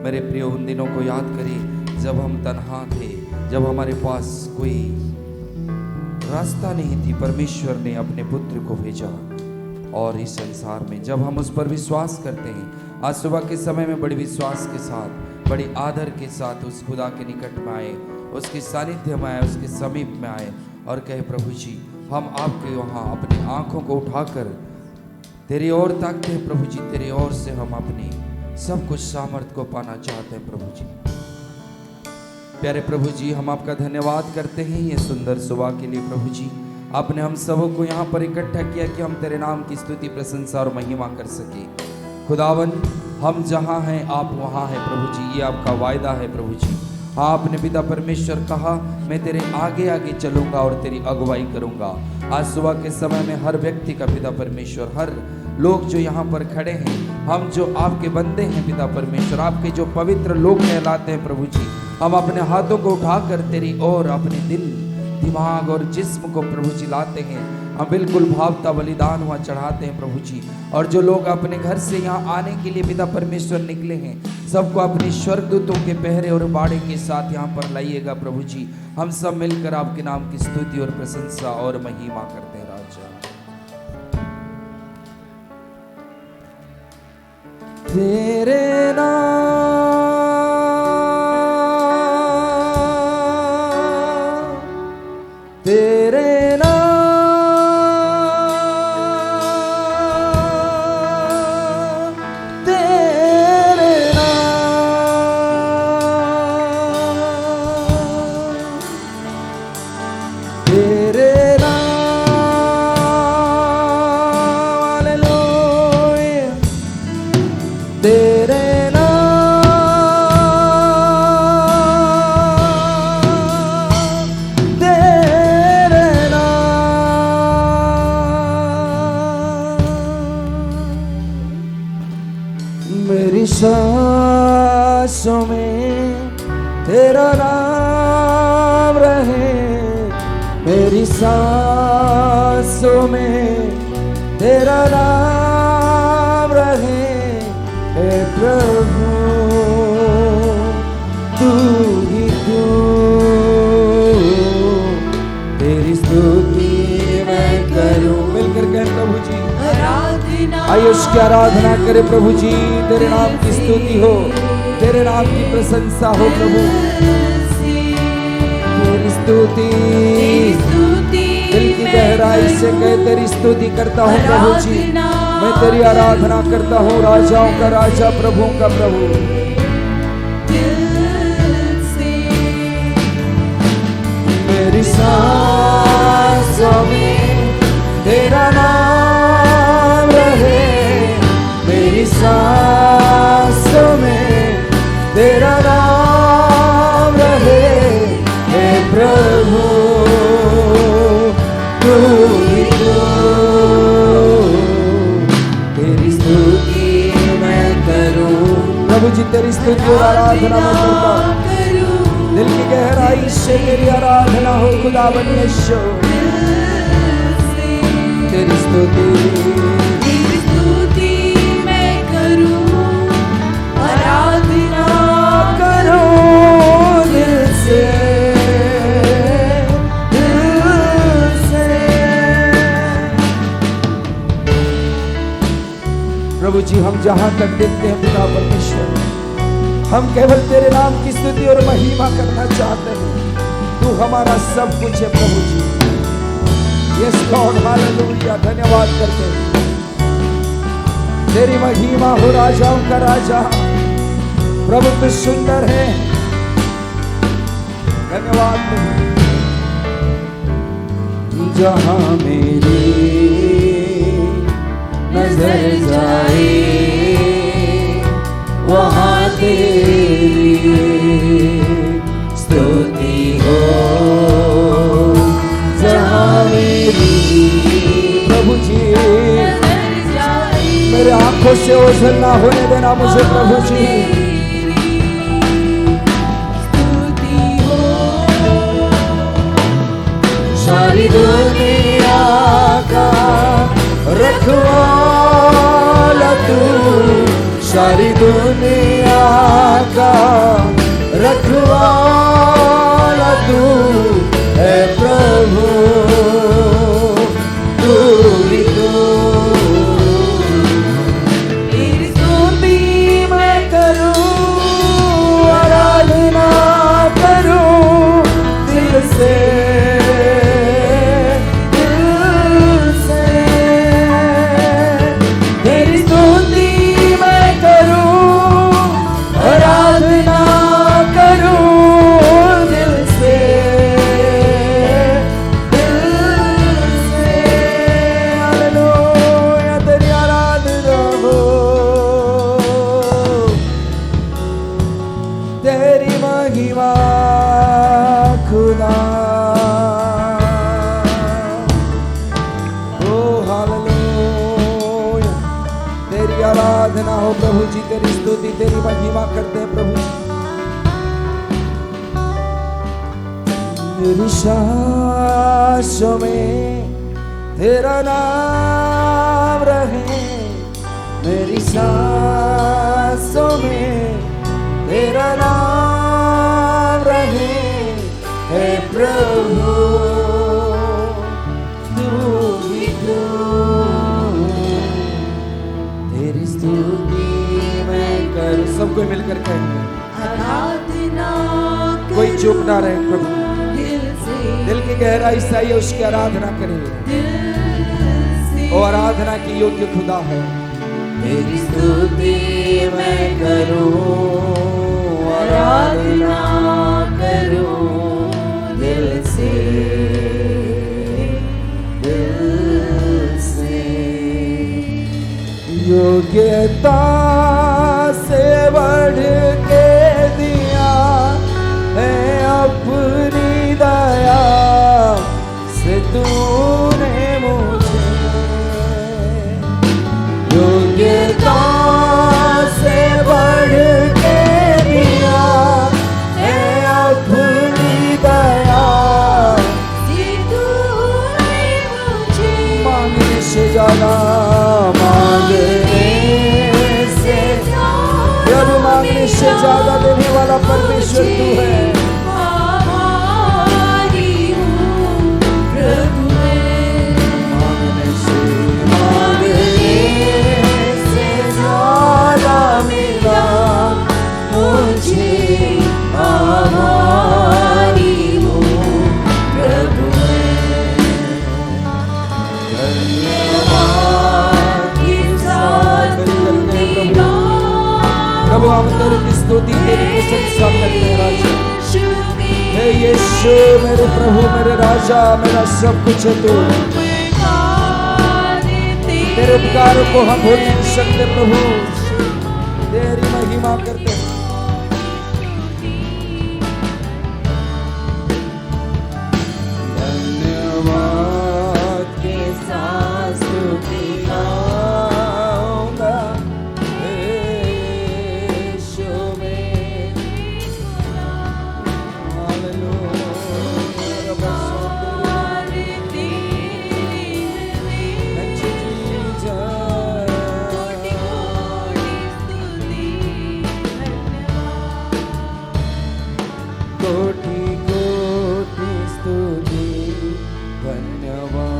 मेरे प्रिय उन दिनों को याद करें जब हम तन्हा थे, जब हमारे पास कोई रास्ता नहीं थी। परमेश्वर ने अपने पुत्र को भेजा और इस संसार में जब हम उस पर विश्वास करते हैं, आज सुबह के समय में बड़े विश्वास के साथ, बड़ी आदर के साथ उस खुदा के निकट में आए, उसके सानिध्य में आए, उसके समीप में आए और कहे प्रभु जी हम आपके वहाँ अपनी आंखों को उठाकर तेरी ओर ताकते हैं। प्रभु जी तेरी ओर से हम अपनी सब कुछ सामर्थ को पाना चाहते हैं। प्रभु जी, प्यारे प्रभु जी, हम आपका धन्यवाद करते हैं ये सुंदर सुबह के लिए। प्रभु जी, आपने हम सबों को यहाँ पर इकट्ठा किया कि हम तेरे नाम की स्तुति, प्रशंसा और महिमा कर सके। खुदावन, हम जहाँ हैं आप वहाँ हैं। प्रभु जी, ये आपका वायदा है। प्रभु जी, आपने पिता परमेश्वर कहा मैं तेरे आगे आगे चलूंगा और तेरी अगुवाई करूंगा। आज सुबह के समय में हर व्यक्ति का पिता परमेश्वर, हर लोग जो यहाँ पर खड़े हैं, हम जो आपके बंदे हैं पिता परमेश्वर, आपके जो पवित्र लोग कहलाते हैं प्रभु जी, हम अपने हाथों को उठाकर तेरी ओर अपने दिल, दिमाग और जिस्म को प्रभु जी लाते हैं। हम बिल्कुल भावता बलिदान हुआ चढ़ाते हैं प्रभु जी। और जो लोग अपने घर से यहाँ आने के लिए पिता परमेश्वर निकले हैं, सबको अपने स्वर्गदूतों के पहरे और बाड़े के साथ यहाँ पर लाइएगा प्रभु जी। हम सब मिलकर आपके नाम की स्तुति और प्रशंसा और महिमा करते हैं। राजा तेरे नाम, तेरे नाम, तेरे नाम, तेरे नाम, हालेलुया, तेरे सांसों में तेरा नाम रहे, मेरी सांसों में तेरा नाम रहे। हे प्रभु तू ही तू, तेरी स्तुति मैं करूं। मिलकर कहें प्रभु जी, आइए उसकी आराधना करें प्रभु जी। तेरे नाम की स्तुति हो, तेरे नाम की प्रशंसा हो प्रभु। तेरी स्तुति दिल की गहराई से कहे, तेरी स्तुति करता हूँ प्रभु जी, मैं तेरी आराधना करता हूँ। राजाओं का राजा, प्रभुओं का प्रभु। मेरी सांसों में तेरा नाम रहे, मेरी सांसों में तेरा नाम रहे। हे प्रभु तू ही तू, तेरी स्तुति मैं करूं। प्रभु जी तेरी स्तुति और आराधना मैं करता हूं, दिल की गहराई से तेरी आराधना हो खुदावन यीशु। तेरी स्तुति मैं करूं, आराधना करूं दिल से, दिल से। प्रभु जी, हम जहां तक देखते हैं पिता परमेश्वर, हम केवल तेरे नाम की स्तुति और महिमा करना चाहते हैं। तू हमारा सब कुछ है प्रभु जी। Yes God, hallelujah. धन्यवाद करते हैं, तेरी महिमा हो राजाओं का राजा। प्रभु तू सुंदर है। धन्यवाद। जहां मेरी नजर जाए वहां तेरी स्तुति हो। जहां मेरी प्रभु जी मेरे आंखों से ओझल ना होने देना मुझे प्रभु जी। सारी दुनिया का रखवाला तू, सारी दुनिया का रखवाला तू है प्रभु, तू ही तू। तेरी स्तुति मैं करूं, आराधना करूं दिल से, आराधना हो प्रभु जी, तेरी स्तुति तेरी महिमा करते हैं प्रभु जी। मेरी सांसों में तेरा नाम रहे, मेरी सांसों में तेरा नाम रहे, हे प्रभु तू ही तू। तेरी स्तुति मैं करूं, सबको मिलकर कहेंगे आराधना, कोई चुप ना रहे प्रभु, दिल की गहराई से आइए उसकी आराधना करें। वो आराधना की योग्य खुदा है। तेरी स्तुति मैं करूं, आराधना करूं दिल से, योग्यता से बढ़ के दिया है अपनी दया से तूने मुझे, योग्यता से बढ़ के दिया है अपनी दया से तूने मुझे, मांगने से ज्यादा मांगने से ज्यादा देने वाला परमेश्वर तू है। मांगने से ज्यादा मिला मुझे, आभारी हूँ प्रभु। प्रभु हम तेरी स्तुति तेरी प्रशंसा करते हैं राजा। हे यीशु मेरे प्रभु मेरे राजा, मेरा सब कुछ है तू। तेरे उपकारों को हम भूल नहीं सकते प्रभु, तेरी महिमा करते हैं। धन्यवाद के साथ स्तुति गाऊंगा, कोटि कोटि स्तुति धन्यवाद,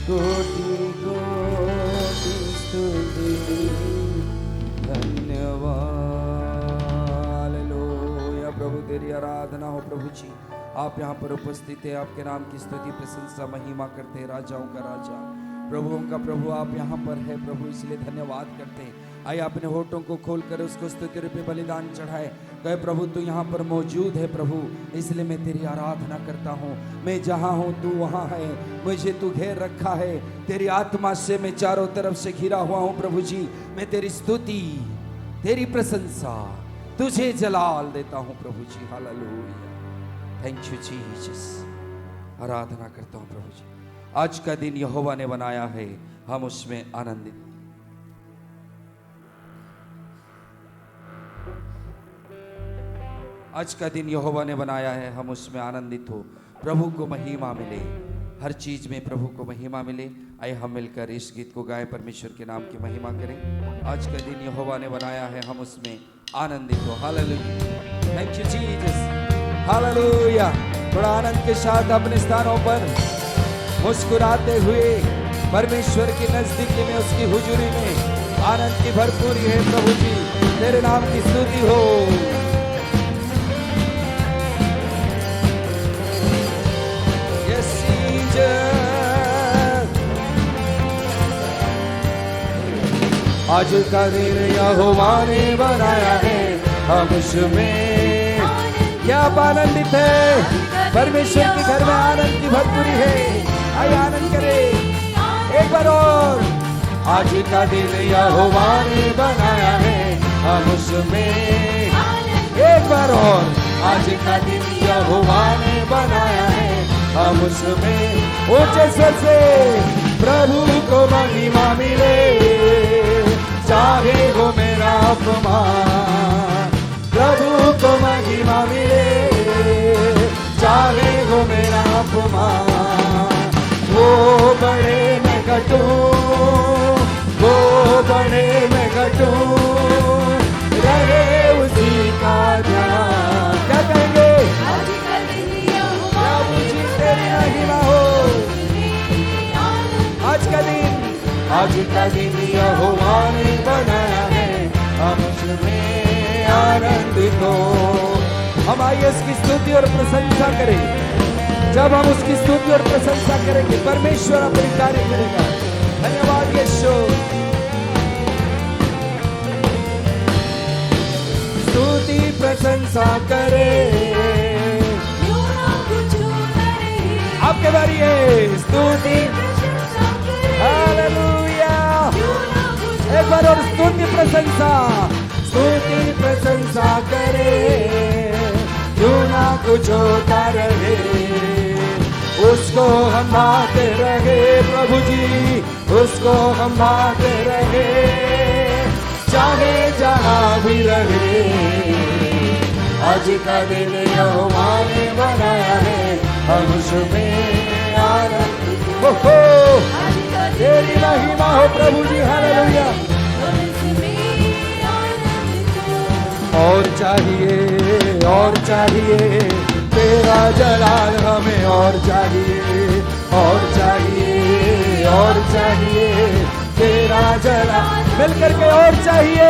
कोटि कोटि स्तुति धन्यवाद। हालेलुया प्रभु तेरी आराधना हो प्रभु जी। आप यहाँ पर उपस्थित है, आपके नाम की स्तुति प्रशंसा महिमा करते हैं, राजाओं का राजा प्रभुओं का प्रभु आप यहाँ पर है प्रभु, इसलिए धन्यवाद करते हैं। आइए अपने होठों को खोलकर उसको स्तुति रूपी बलिदान चढ़ाए, कहे प्रभु तू यहाँ पर मौजूद है प्रभु, इसलिए मैं तेरी आराधना करता हूँ। मैं जहाँ हूँ तू वहाँ है, मुझे तू घेर रखा है, तेरी आत्मा से मैं चारों तरफ से घिरा हुआ हूँ प्रभु जी। मैं तेरी स्तुति तेरी प्रशंसा तुझे जलाल देता हूँ प्रभु जी। Hallelujah, thank you Jesus. आराधना करता हूँ प्रभु जी। आज का दिन यहोवा ने बनाया है, हम उसमें आनंदित। आज का दिन यहोवा ने बनाया है, हम उसमें आनंदित हो। प्रभु को महिमा मिले, हर चीज में प्रभु को महिमा मिले। आइए हम मिलकर इस गीत को गाएं, परमेश्वर के नाम की महिमा करें। आज का दिन यहोवा ने बनाया है, हम उसमें आनंदित हो। Hallelujah, thank you Jesus, hallelujah. थोड़ा आनंद के साथ अपने स्थानों पर मुस्कुराते हुए परमेश्वर की नजदीकी में, उसकी हुजूरी में आनंद की भरपूरी है। प्रभु जी तेरे नाम की स्तुति हो। आज का दिन यहोवा ने बनाया है, हम उसमें क्या आनंदित है। परमेश्वर के घर में आनंद की भरपूरी है। आइए आनंद करें एक बार और। आज का दिन यहोवा ने बनाया है, हम उसमें एक बार और। आज का दिन यहोवा ने बनाया है, हम उसमें ऊंचे स्वर से प्रभु को महिमा मिले, चाहे वो मेरा अपमान। प्रभु को महिमा मिले, चाहे वो मेरा अपमान। वो बड़े मैं घटूं, वो बड़े मैं घटूं, रहे उसी का ध्यान। क्या कहेंगे? प्रभु जी तेरी महिमा हो। आज का दिन, आज का दिन यहोवा ने बनाया है, हम उसमें आनंदित हो। हम आइए उसकी स्तुति और प्रशंसा करें। जब हम उसकी स्तुति और प्रशंसा करेंगे, परमेश्वर अपने कार्य करेगा। धन्यवाद यीशु। स्तुति प्रशंसा करें, आपके बारी है। स्तुति, हालेलुया। एक बार और स्तुति प्रशंसा, स्तुति प्रशंसा करे, क्यों ना कुछ होता रहे, उसको हम गाते रहे। प्रभु जी उसको हम गाते रहे, चाहे जहाँ भी रहे। आज का दिन यहोवा ने बनाया है, हम उसमें आनंद हो। तेरी महिमा हो प्रभु जी, हालेलुया। और चाहिए, और चाहिए तेरा जलाल हमें, और चाहिए, और चाहिए, और चाहिए तेरा जलाल। मिलकर के और चाहिए,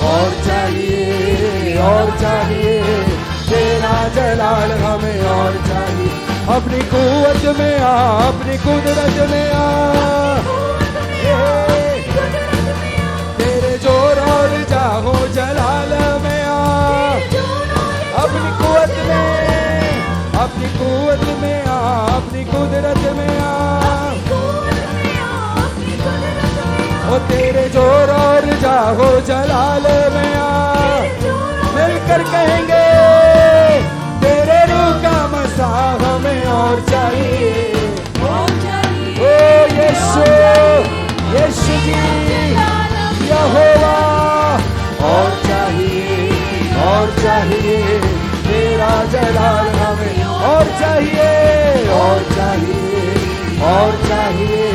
और चाहिए, और चाहिए तेरा जलाल हमें, और चाहिए। अपनी कुव्वत में आ, अपनी कुदरत में आ, तेरे जोर और जाहो जलाल में आ। अपनी कुव्वत में, अपनी कुव्वत में आ, अपनी कुदरत में आ। ओ तेरे जोर और जाहो जलाल में आ। मिलकर कहेंगे तेरे रूह का मसा हमें और चाहिए। ओ यीशु, यीशु जी यहोवा। और चाहिए, और चाहिए तेरा जलाल हमें, और चाहिए, और चाहिए, और चाहिए।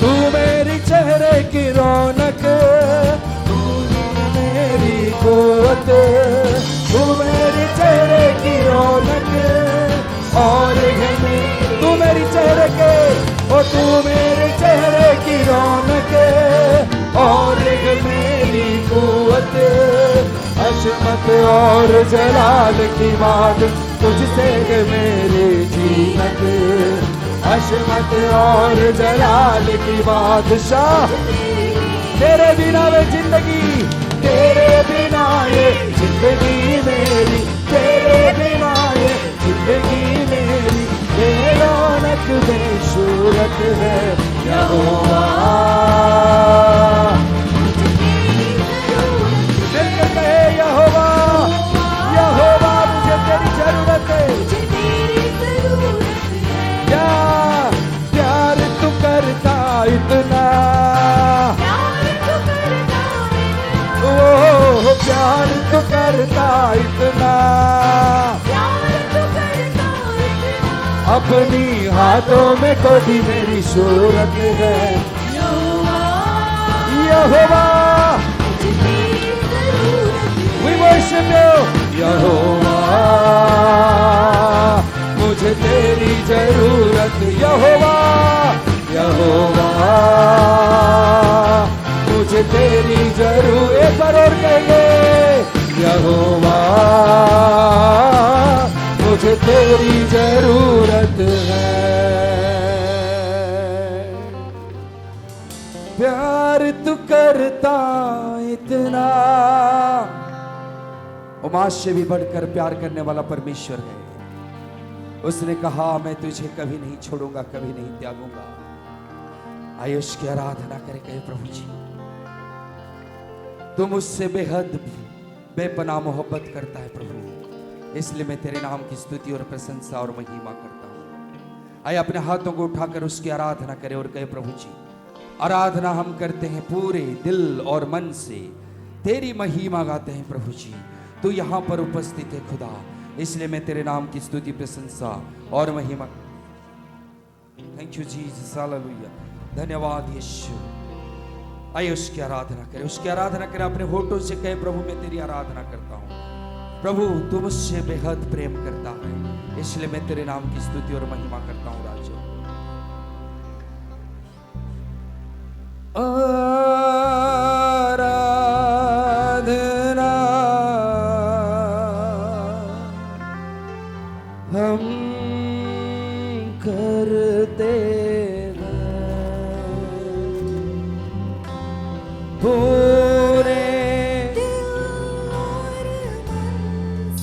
तू मेरी चेहरे की रौनक, तू मेरी कुव्वत, तू मेरी चेहरे की रौनक, और तू मेरी चेहरे के, ओ तू मेरे चेहरे की रौनक, और मेरी कुव्वत। अशमत और जलाल की बात तुझसे है मेरी जीनत, अशमत और जलाल की बादशाह। तेरे बिना वे जिंदगी, तेरे बिना ये जिंदगी मेरी, तेरे बिना ये जिंदगी मेरी। ये रौनक बेशूरत है यहोवा। दिल कहे यहोवा, यहोवा मुझे तेरी जरूरत है। क्या प्यार तू करता इतना, ओ प्यार तू करता इतना, अपनी हाथों में खोदी मेरी सूरत है। यहोवा we worship you यहोवा मुझे तेरी जरूरत। यहोवा यहोवा मुझे तेरी जरूरत। एक बार और कहेंगे यहोवा मुझे तेरी जरूरत है। प्यार तू करता इतना। उमास से भी बढ़कर प्यार करने वाला परमेश्वर है। उसने कहा मैं तुझे कभी नहीं छोड़ूंगा, कभी नहीं त्यागूंगा। आयुष की आराधना करे कहे प्रभु जी तू मुझसे बेहद बेपनाह मोहब्बत करता है प्रभु, इसलिए मैं तेरे नाम की स्तुति और प्रशंसा और महिमा करता हूं। आइए अपने हाथों को उठाकर उसकी आराधना करें और कहे प्रभु जी आराधना हम करते हैं पूरे दिल और मन से, तेरी महिमा गाते हैं प्रभु जी। तू यहाँ पर उपस्थित है खुदा, इसलिए मैं तेरे नाम की स्तुति प्रशंसा और महिमा। थैंक यू जीसस, हालेलुया, धन्यवाद यीशु। आइए उसकी आराधना करें, उसकी आराधना करें। अपने होठों से कहे प्रभु मैं तेरी आराधना करता हूँ। प्रभु तू मुझसे बेहद प्रेम करता है, इसलिए मैं तेरे नाम की स्तुति और महिमा करता हूँ। राजा आराधना हम करते पूरे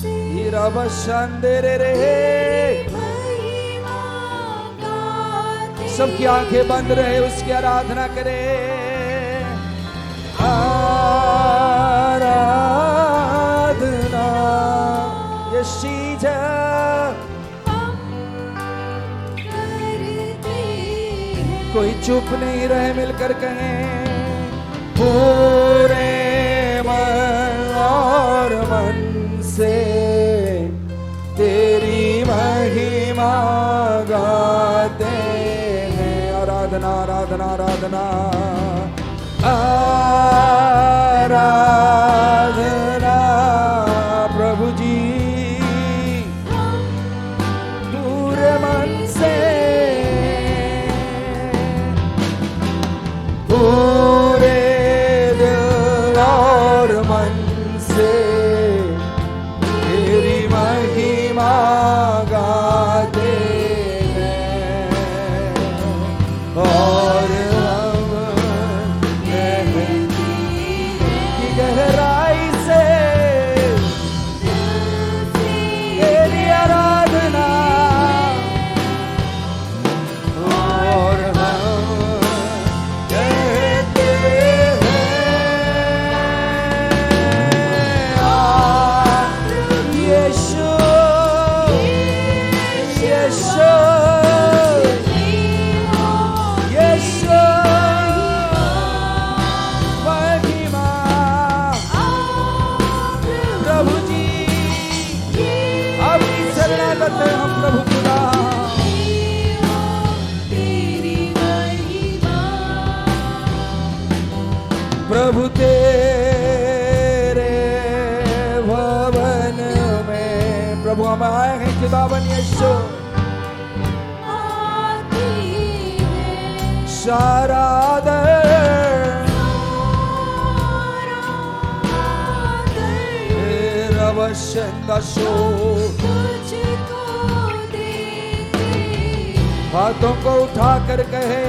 हीरा बशांदे रे। सबकी आंखें बंद रहे, उसकी आराधना करें। आराधना यशीजा कोई चुप नहीं रहे, मिलकर कहें पूरे मन और मन से तेरी महिमा गाते हैं। आराधना आराधना आराधना आराधना प्रभु जी पूरे मन से पूरे दिल और मन से तेरी महिमा गाते हैं। और हम की गहराई से तेरी आराधना और हम प्रभु खुदा तेरी महिमा। प्रभु तेरे भवन में प्रभु हम आए हैं खुदावन यीशु। सारा तेरा वचन का हाथों को उठाकर कहे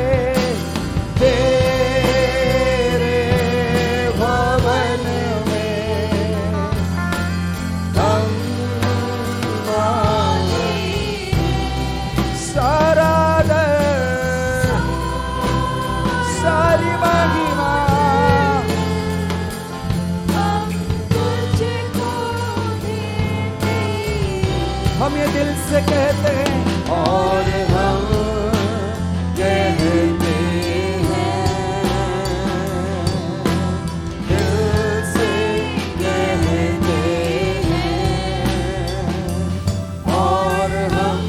तेरे भवन में हम सारा सारी महिमा हम ये दिल से कहते हैं और हम कहते हैं दिल से कहते हैं और हम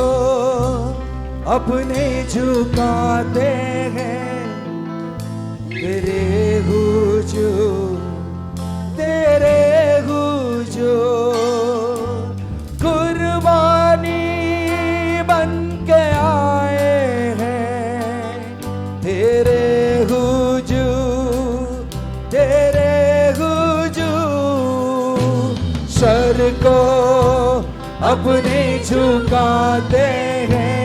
को अपने झुकाते हैं, तेरे हुजूर कुर्बानी बन के आए हैं, तेरे हुजूर सर को अपने झुकाते हैं,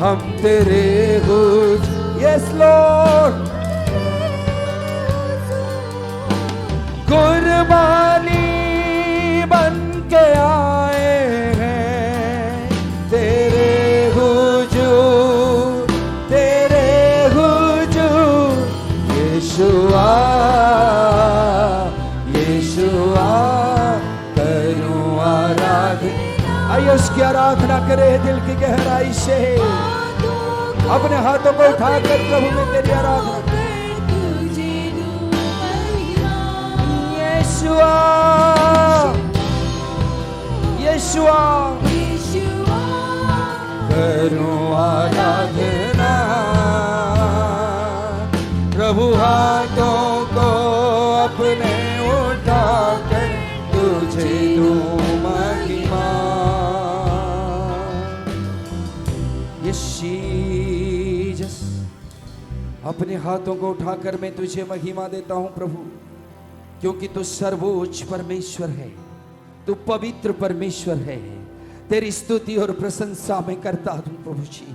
हम तेरे हुजूर। यस लॉर्ड, कुर्बानी बन के आए हैं, तेरे हुजूर यीशुआ यीशुआ करूं आराधना। आइए उसकी आराधना करे दिल की गहराई से, अपने हाथों को उठाकर प्रभु में तेरी आराधना। यीशुआ यीशुआ करूं आराधना, प्रभु हाथों को अपने उठाकर तुझे दूं महिमा। यीशु अपने हाथों को उठाकर मैं तुझे महिमा देता हूं प्रभु, क्योंकि तू सर्वोच्च परमेश्वर है, तू पवित्र परमेश्वर है। तेरी स्तुति और प्रशंसा मैं करता हूं प्रभु जी।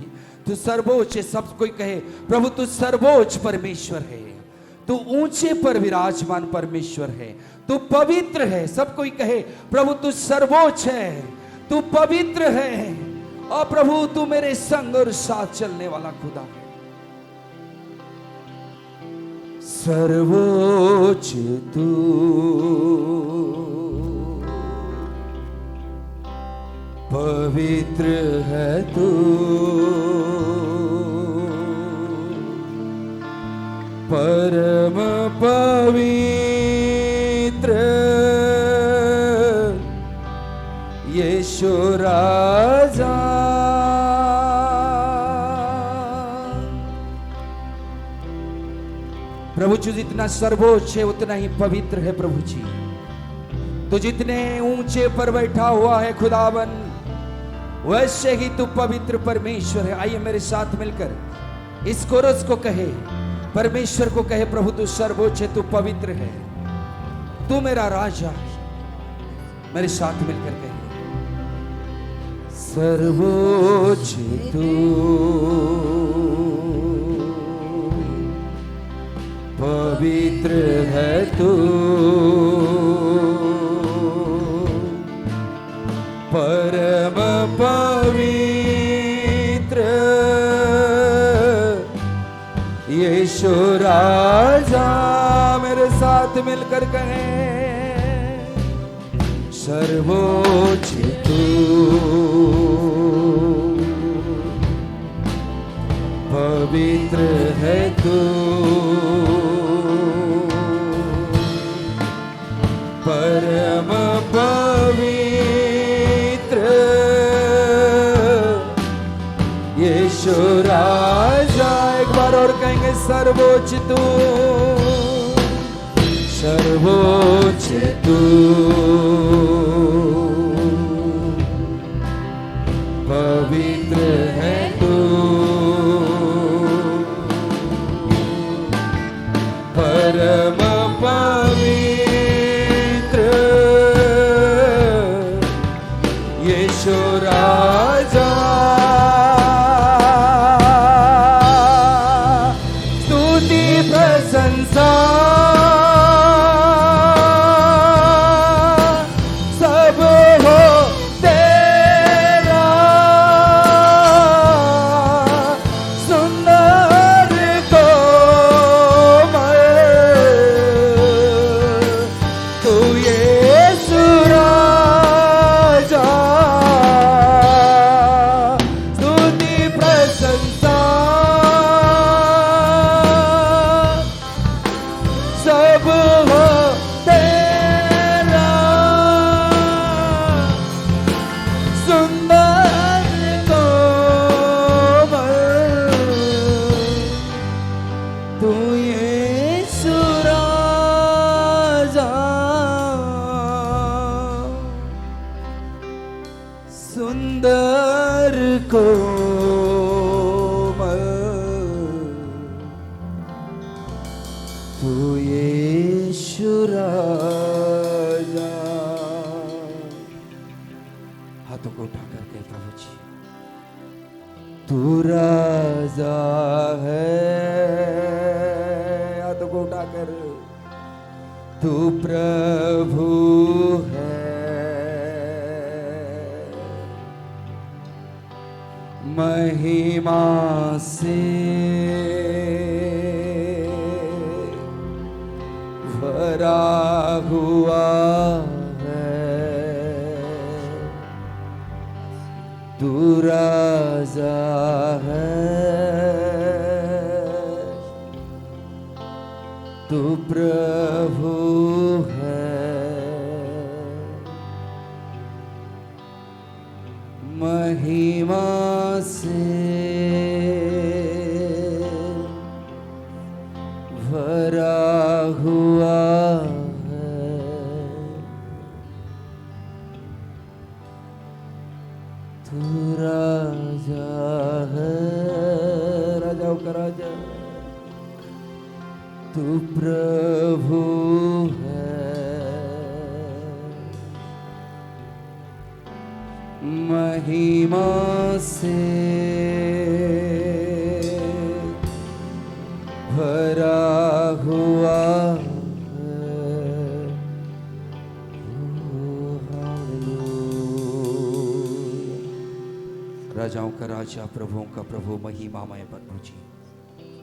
तू सर्वोच्च है, सब कोई कहे प्रभु तू सर्वोच्च परमेश्वर है, तू ऊंचे पर विराजमान परमेश्वर है, तू पवित्र है। सब कोई कहे प्रभु तू सर्वोच्च है, तू पवित्र है, और प्रभु तू मेरे संग और साथ चलने वाला खुदा है। सर्वोच्च तू पवित्र है, तू परम पवित्र यीशु राजा। प्रभु जी जितना सर्वोच्च है उतना ही पवित्र है प्रभु जी। तो जितने ऊंचे पर बैठा हुआ है खुदावन, वैसे ही तू पवित्र परमेश्वर है। आइए मेरे साथ मिलकर इस कोरस को कहे, परमेश्वर को कहे प्रभु तू सर्वोच्च है, तू पवित्र है, तू मेरा राजा। मेरे साथ मिलकर कहे सर्वोच्च तू पवित्र है, तू परम पवित्र यीशु राजा। मेरे साथ मिलकर कहें सर्वोच्च तू पवित्र है, तू परम पवित्र यीशु राजा। एक बार और कहेंगे सर्वोच्च तू, सर्वोच्च तू पवित्र है, तू परम पवित्र यीशु राजा। स्तुति प्रशंसा सुंदर कोमल तू यीशु राजा। हाथों को उठाकर के प्रभु जी तू राजा है। हाथों को उठाकर तू प्रभु है। महिमा से भरा हुआ है तू राजा है। तू प्रभु है। महिमा से भरा हुआ है तू राजा है। राजाओं का राजा तू प्रभु है। महिमा से भरा हुआ है। राजाओं का राजा प्रभुओं का प्रभु महिमामय प्रभु जी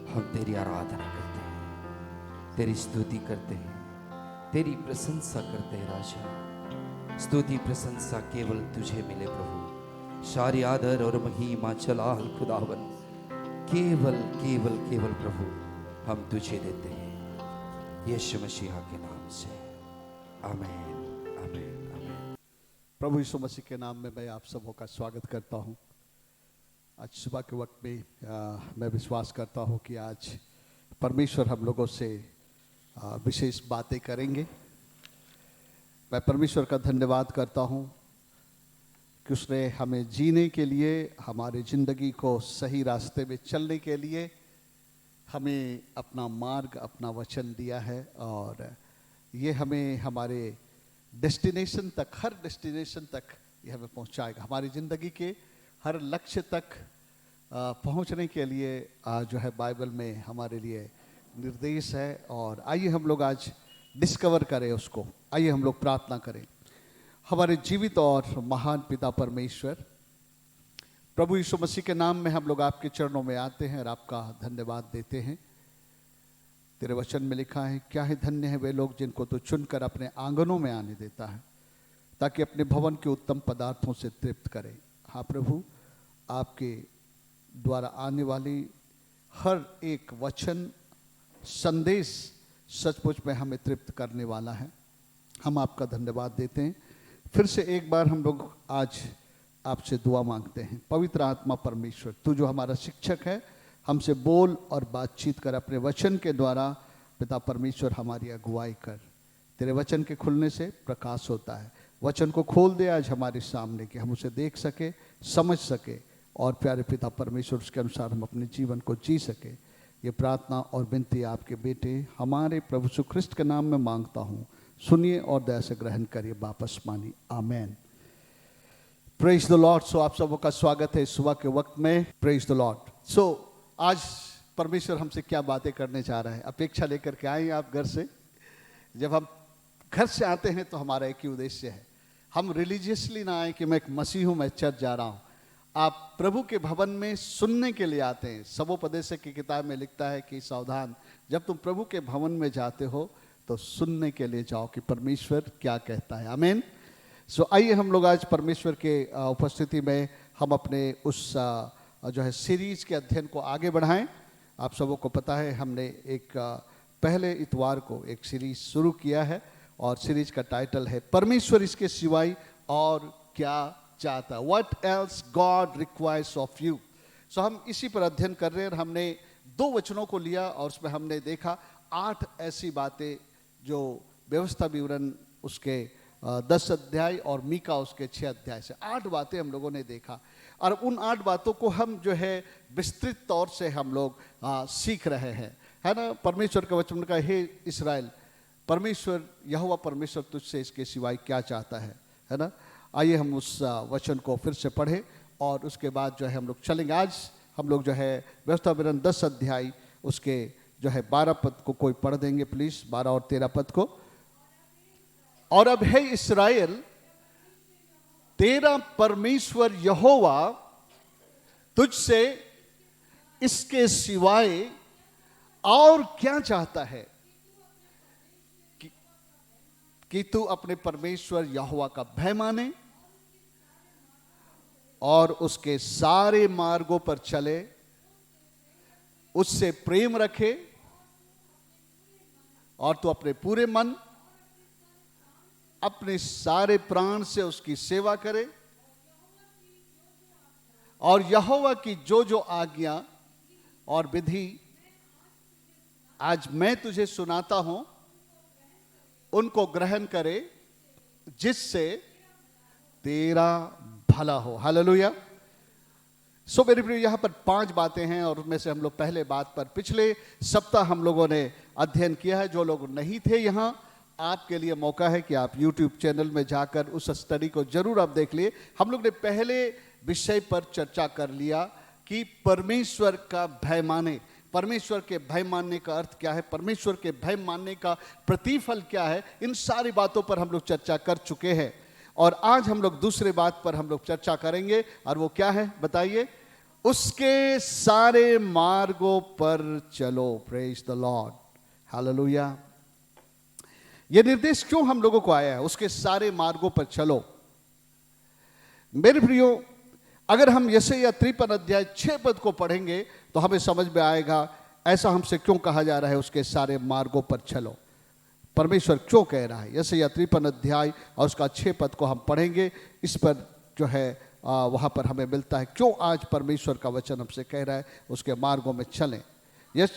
हम तेरी आराधना करते हैं, तेरी स्तुति करते हैं, तेरी प्रशंसा करते हैं। राजा स्तुति प्रशंसा केवल तुझे मिले प्रभु। सारी आदर और महिमा जलाल खुदावन केवल केवल केवल प्रभु हम तुझे देते हैं यीशु मसीह के नाम से। आमीन आमीन आमीन। प्रभु यीशु मसीह के नाम में मैं आप सबों का स्वागत करता हूं। आज सुबह के वक्त में मैं विश्वास करता हूं कि आज परमेश्वर हम लोगों से विशेष बातें करेंगे। मैं परमेश्वर का धन्यवाद करता हूं कि उसने हमें जीने के लिए, हमारी ज़िंदगी को सही रास्ते में चलने के लिए हमें अपना मार्ग, अपना वचन दिया है और ये हमें हमारे डेस्टिनेशन तक, हर डेस्टिनेशन तक ये हमें पहुंचाएगा। हमारी ज़िंदगी के हर लक्ष्य तक पहुंचने के लिए जो है बाइबल में हमारे लिए निर्देश है। और आइए हम लोग आज डिस्कवर करें उसको। आइए हम लोग प्रार्थना करें। हमारे जीवित और महान पिता परमेश्वर, प्रभु यीशु मसीह के नाम में हम लोग आपके चरणों में आते हैं और आपका धन्यवाद देते हैं। तेरे वचन में लिखा है, क्या है धन्य है वे लोग जिनको तो चुनकर अपने आंगनों में आने देता है ताकि अपने भवन के उत्तम पदार्थों से तृप्त करें। हाँ प्रभु, आपके द्वारा आने वाली हर एक वचन, संदेश सचमुच में हमें तृप्त करने वाला है। हम आपका धन्यवाद देते हैं। फिर से एक बार हम लोग आज आपसे दुआ मांगते हैं। पवित्र आत्मा परमेश्वर, तू जो हमारा शिक्षक है, हमसे बोल और बातचीत कर। अपने वचन के द्वारा पिता परमेश्वर हमारी अगुवाई कर। तेरे वचन के खुलने से प्रकाश होता है। वचन को खोल दे आज हमारे सामने कि हम उसे देख सके, समझ सके और प्यारे पिता परमेश्वर उसके अनुसार हम अपने जीवन को जी सके। ये प्रार्थना और विनती आपके बेटे हमारे प्रभु यीशु ख्रिस्त के नाम में मांगता हूँ। सुनिए और दया से ग्रहण करिए। वापस मानिए। Amen. Praise the Lord. So आप सबों का स्वागत है सुबह के वक्त में। Praise the Lord. सो आज परमेश्वर हमसे क्या बातें करने जा रहा है। अपेक्षा लेकर के आए आप घर से। जब हम घर से आते हैं तो हमारा एक ही उद्देश्य है, हम रिलीजियसली ना आए कि मैं एक मसीह हूँ, मैं चर्च जा रहा हूँ। आप प्रभु के भवन में सुनने के लिए आते हैं। सबोपदेश की किताब में लिखता है कि सावधान, जब तुम प्रभु के भवन में जाते हो तो सुनने के लिए जाओ कि परमेश्वर क्या कहता है। आमीन। सो आइए हम लोग आज परमेश्वर के उपस्थिति में हम अपने उस जो है सीरीज के अध्ययन को आगे बढ़ाएं। आप सबों को पता है हमने एक पहले इतवार को एक सीरीज शुरू किया है और सीरीज का टाइटल है परमेश्वर इसके सिवाय और क्या चाहता है। What else God requires of you. So हम इसी पर अध्ययन कर रहे हैं। हमने 2 वचनों को लिया और उसमें हमने देखा 8 ऐसी बातें जो व्यवस्था विवरण उसके 10 अध्याय और मीका उसके 6 अध्याय से 8 बातें हम लोगों ने देखा। और उन 8 बातों को हम जो है विस्तृत तौर से हम लोग सीख रहे हैं, है ना। परमेश्वर का वचन का, हे इस्राएल, परमेश्वर यहोवा परमेश्वर तुझसे इसके सिवाय क्या चाहता है ना। आइए हम उस वचन को फिर से पढ़ें और उसके बाद जो है हम लोग चलेंगे। आज हम लोग जो है व्यवस्था विवरण 10 अध्याय उसके जो है 12 पद को कोई पढ़ देंगे प्लीज, 12 और 13 पद को। और अब है इस्राएल, तेरा परमेश्वर यहोवा तुझसे इसके सिवाय और क्या चाहता है कि तू अपने परमेश्वर यहोवा का भय माने और उसके सारे मार्गों पर चले, उससे प्रेम रखे और तू अपने पूरे मन, अपने सारे प्राण से उसकी सेवा करे और यहोवा की जो जो आज्ञा और विधि आज मैं तुझे सुनाता हूं उनको ग्रहण करे, जिससे तेरा भला हो। हालेलुया। सो मेरे प्रिय, यहां पर 5 बातें हैं और उनमें से हम लोग पहले बात पर पिछले सप्ताह हम लोगों ने अध्ययन किया है। जो लोग नहीं थे यहां, आपके लिए मौका है कि आप YouTube चैनल में जाकर उस स्टडी को जरूर आप देख लिए। हम लोग ने पहले विषय पर चर्चा कर लिया कि परमेश्वर का भय माने। परमेश्वर के भय मानने का अर्थ क्या है, परमेश्वर के भय मानने का प्रतिफल क्या है, इन सारी बातों पर हम लोग चर्चा कर चुके हैं। और आज हम लोग दूसरे बात पर हम लोग चर्चा करेंगे, और वो क्या है बताइए? उसके सारे मार्गों पर चलो। Praise the Lord, hallelujah. ये निर्देश क्यों हम लोगों को आया है, उसके सारे मार्गों पर चलो? मेरे प्रियो, अगर हम यशायाह 53 अध्याय 6 पद को पढ़ेंगे तो हमें समझ में आएगा ऐसा हमसे क्यों कहा जा रहा है, उसके सारे मार्गों पर चलो। परमेश्वर क्यों कह रहा है? यशायाह 53 अध्याय और उसका 6 पद को हम पढ़ेंगे। इस पर जो है वहां पर हमें मिलता है क्यों आज परमेश्वर का वचन हमसे कह रहा है उसके मार्गों में चलें। यस,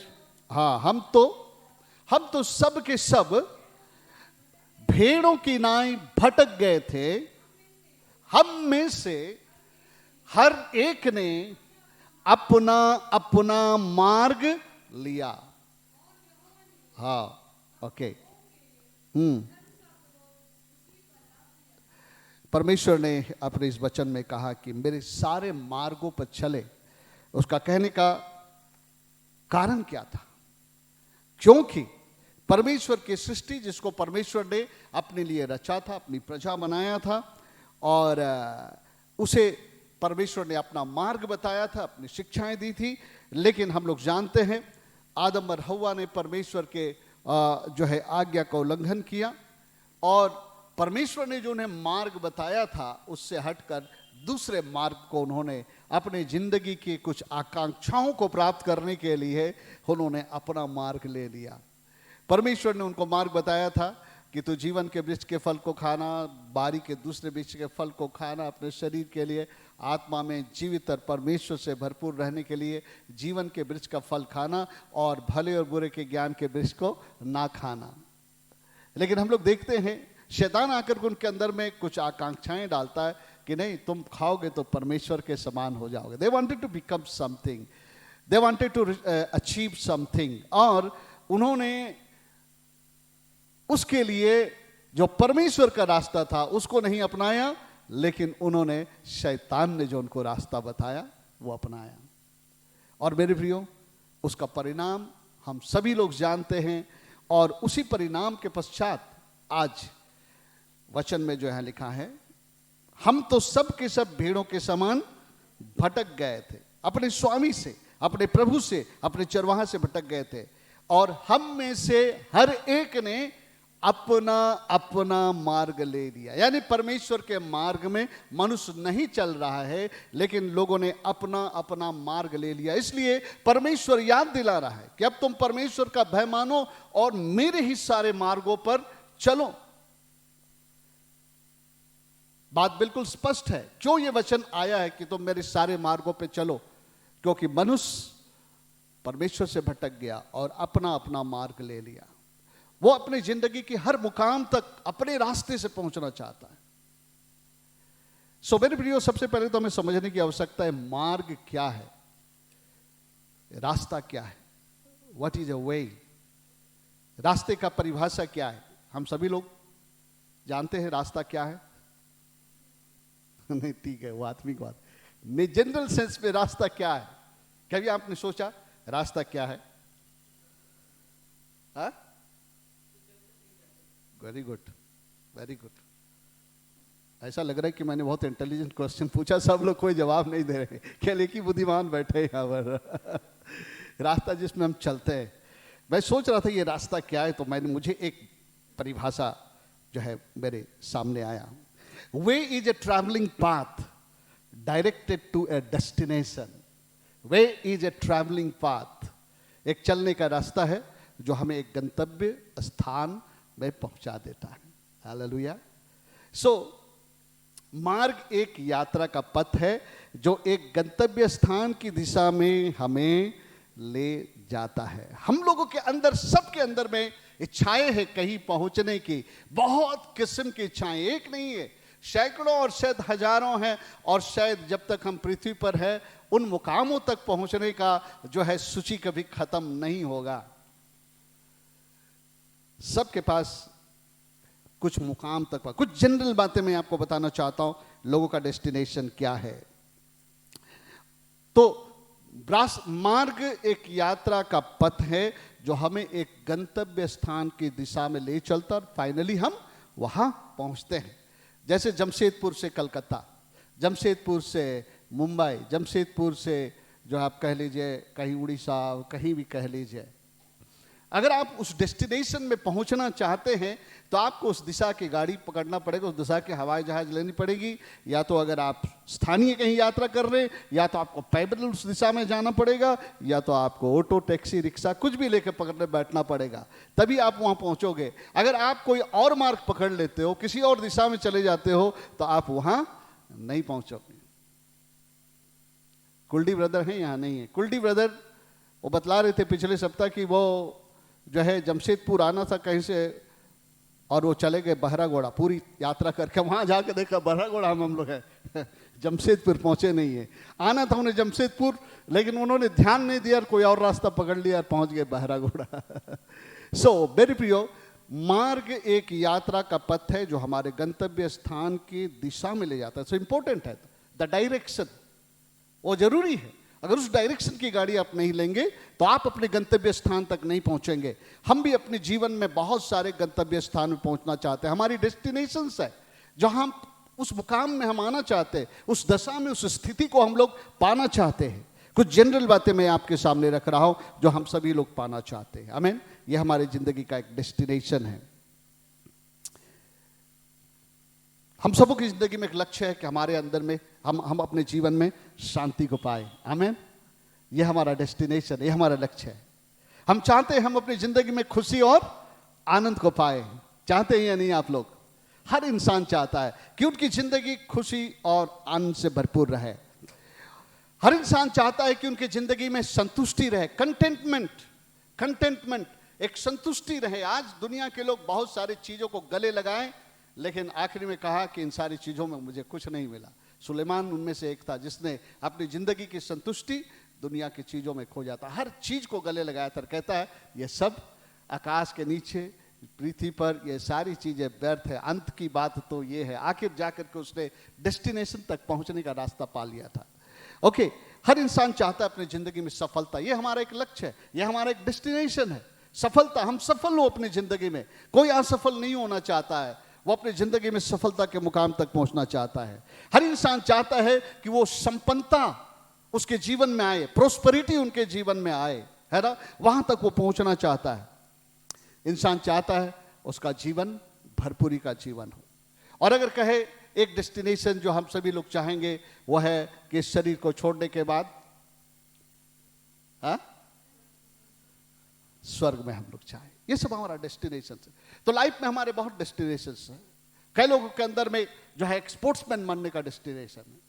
हाँ, हम तो सब के सब भेड़ों की नाई भटक गए थे, हम में से हर एक ने अपना अपना मार्ग लिया। हाँ, ओके। परमेश्वर ने अपने इस वचन में कहा कि मेरे सारे मार्गों पर चले। उसका कहने का कारण क्या था? क्योंकि परमेश्वर की सृष्टि, जिसको परमेश्वर ने अपने लिए रचा था, अपनी प्रजा बनाया था, और उसे परमेश्वर ने अपना मार्ग बताया था, अपनी शिक्षाएं दी थी। लेकिन हम लोग जानते हैं आदम और हव्वा ने परमेश्वर के जो है आज्ञा का उल्लंघन किया, और परमेश्वर ने जो उन्हें मार्ग बताया था उससे हटकर दूसरे मार्ग को उन्होंने अपने जिंदगी की कुछ आकांक्षाओं को प्राप्त करने के लिए उन्होंने अपना मार्ग ले लिया। परमेश्वर ने उनको मार्ग बताया था कि तू जीवन के वृक्ष के फल को खाना, बारी के दूसरे वृक्ष के फल को खाना, अपने शरीर के लिए आत्मा में जीवित और परमेश्वर से भरपूर रहने के लिए जीवन के वृक्ष का फल खाना, और भले और बुरे के ज्ञान के वृक्ष को ना खाना। लेकिन हम लोग देखते हैं शैतान आकर के उनके अंदर में कुछ आकांक्षाएं डालता है कि नहीं, तुम खाओगे तो परमेश्वर के समान हो जाओगे। They wanted to become something, they wanted to achieve something, और उन्होंने उसके लिए जो परमेश्वर का रास्ता था उसको नहीं अपनाया, लेकिन उन्होंने शैतान ने जो उनको रास्ता बताया वो अपनाया। और मेरे प्रियो, उसका परिणाम हम सभी लोग जानते हैं, और उसी परिणाम के पश्चात आज वचन में जो है लिखा है, हम तो सब के सब भेड़ों के समान भटक गए थे, अपने स्वामी से, अपने प्रभु से, अपने चरवाहा से भटक गए थे, और हम में से हर एक ने अपना अपना मार्ग ले लिया। यानी परमेश्वर के मार्ग में मनुष्य नहीं चल रहा है, लेकिन लोगों ने अपना अपना मार्ग ले लिया। इसलिए परमेश्वर याद दिला रहा है कि अब तुम परमेश्वर का भय मानो और मेरे ही सारे मार्गों पर चलो। बात बिल्कुल स्पष्ट है क्यों ये वचन आया है कि तुम मेरे सारे मार्गों पे चलो, क्योंकि मनुष्य परमेश्वर से भटक गया और अपना अपना मार्ग ले लिया। वो अपनी जिंदगी की हर मुकाम तक अपने रास्ते से पहुंचना चाहता है। सो मेरे प्रियो, सबसे पहले तो हमें समझने की आवश्यकता है मार्ग क्या है, रास्ता क्या है। व्हाट इज अ वे? रास्ते का परिभाषा क्या है? हम सभी लोग जानते हैं रास्ता क्या है। नहीं, ठीक है, वो आत्मिक बात नहीं, जनरल सेंस में रास्ता क्या है? कभी आपने सोचा रास्ता क्या है? Very good, very good. ऐसा लग रहा है कि मैंने बहुत इंटेलिजेंट क्वेश्चन पूछा, सब लोग कोई जवाब नहीं दे रहे, केवल एक ही बुद्धिमान बैठे हैं यहाँ पर। रास्ता जिसमें हम चलते हैं, मैं सोच रहा था ये रास्ता क्या है, तो मुझे एक परिभाषा जो है मेरे सामने आया। Way is a travelling path directed to a destination. Way is a travelling path, एक चलने का रास्ता है जो हमें एक गंतव्य स्थान में पहुंचा देता है। हालेलुया। सो मार्ग एक यात्रा का पथ है जो एक गंतव्य स्थान की दिशा में हमें ले जाता है। हम लोगों के अंदर, सबके अंदर में इच्छाएं हैं कहीं पहुंचने की, बहुत किस्म की इच्छाएं, एक नहीं है, सैकड़ों और शायद हजारों हैं, और शायद जब तक हम पृथ्वी पर है उन मुकामों तक पहुंचने का जो है सूची कभी खत्म नहीं होगा। सबके पास कुछ मुकाम तक, कुछ जनरल बातें मैं आपको बताना चाहता हूं, लोगों का डेस्टिनेशन क्या है। तो मार्ग एक यात्रा का पथ है जो हमें एक गंतव्य स्थान की दिशा में ले चलता और फाइनली हम वहां पहुंचते हैं। जैसे जमशेदपुर से कलकत्ता, जमशेदपुर से मुंबई, जमशेदपुर से जो आप कह लीजिए कहीं उड़ीसा, कहीं भी कह लीजिए, अगर आप उस डेस्टिनेशन में पहुंचना चाहते हैं तो आपको उस दिशा की गाड़ी पकड़ना पड़ेगा, उस दिशा के हवाई जहाज लेनी पड़ेगी, या तो अगर आप स्थानीय कहीं यात्रा कर रहे हैं, या तो आपको पैदल उस दिशा में जाना पड़ेगा, या तो आपको ऑटो, टैक्सी, रिक्शा कुछ भी लेकर पकड़ने बैठना पड़ेगा, तभी आप वहां पहुंचोगे। अगर आप कोई और मार्ग पकड़ लेते हो, किसी और दिशा में चले जाते हो, तो आप वहां नहीं पहुंचोगे। कुलडी ब्रदर हैं, यहां नहीं है। कुलडी ब्रदर वो बतला रहे थे पिछले सप्ताह की वो जो है जमशेदपुर आना था कहीं से, और वो चले गए बहरागोड़ा, पूरी यात्रा करके वहां जाकर देखा बहरागोड़ा हम लोग हैं, जमशेदपुर पहुंचे नहीं है। आना था उन्हें जमशेदपुर, लेकिन उन्होंने ध्यान नहीं दिया, कोई और रास्ता पकड़ लिया, पहुंच गए बहरागोड़ा। सो मेरे प्रियो, मार्ग एक यात्रा का पथ है जो हमारे गंतव्य स्थान की दिशा में ले जाता है। सो इंपॉर्टेंट है द डायरेक्शन, वो जरूरी है। अगर उस डायरेक्शन की गाड़ी आप नहीं लेंगे तो आप अपने गंतव्य स्थान तक नहीं पहुंचेंगे। हम भी अपने जीवन में बहुत सारे गंतव्य स्थान में पहुंचना चाहते हैं, हमारी डेस्टिनेशंस है जहां हम उस मुकाम में हम आना चाहते हैं, उस दशा में, उस स्थिति को हम लोग पाना चाहते हैं। कुछ जनरल बातें मैं आपके सामने रख रहा हूं जो हम सभी लोग पाना चाहते हैं। आमीन। यह हमारी जिंदगी का एक डेस्टिनेशन है। हम सबों की जिंदगी में एक लक्ष्य है कि हमारे अंदर में हम अपने जीवन में शांति को पाए। आमीन। यह हमारा डेस्टिनेशन है, यह हमारा लक्ष्य है। हम चाहते हैं हम अपनी जिंदगी में खुशी और आनंद को पाए। चाहते हैं या नहीं आप लोग? हर इंसान चाहता है कि उनकी जिंदगी खुशी और आनंद से भरपूर रहे। हर इंसान चाहता है कि उनकी जिंदगी में संतुष्टि रहे, कंटेंटमेंट, एक संतुष्टि रहे। आज दुनिया के लोग बहुत सारी चीजों को गले लगाएं, लेकिन आखिर में कहा कि इन सारी चीजों में मुझे कुछ नहीं मिला। सुलेमान उनमें से एक था जिसने अपनी जिंदगी की संतुष्टि दुनिया की चीजों में खो जाता, हर चीज को गले लगाया था। कहता है ये सब आकाश के नीचे, पृथ्वी पर ये सारी चीजें व्यर्थ है। अंत की बात तो ये है, आखिर जाकर के उसने डेस्टिनेशन तक पहुंचने का रास्ता पा लिया था। ओके, हर इंसान चाहता है अपनी जिंदगी में सफलता। ये हमारा एक लक्ष्य है, ये हमारा एक डेस्टिनेशन है। सफलता, हम सफल हो अपनी जिंदगी में। कोई असफल नहीं होना चाहता है, वो अपनी जिंदगी में सफलता के मुकाम तक पहुंचना चाहता है। हर इंसान चाहता है कि वो संपन्नता उसके जीवन में आए, प्रोस्पेरिटी उनके जीवन में आए, है ना, वहां तक वो पहुंचना चाहता है। इंसान चाहता है उसका जीवन भरपूरी का जीवन हो। और अगर कहे एक डेस्टिनेशन जो हम सभी लोग चाहेंगे वो है कि इस शरीर को छोड़ने के बाद स्वर्ग में हम लोग चाहें। ये सब हमारा डेस्टिनेशन है। तो लाइफ में हमारे बहुत डेस्टिनेशन है। कई लोगों के अंदर में जो है स्पोर्ट्समैन बनने का डेस्टिनेशन है,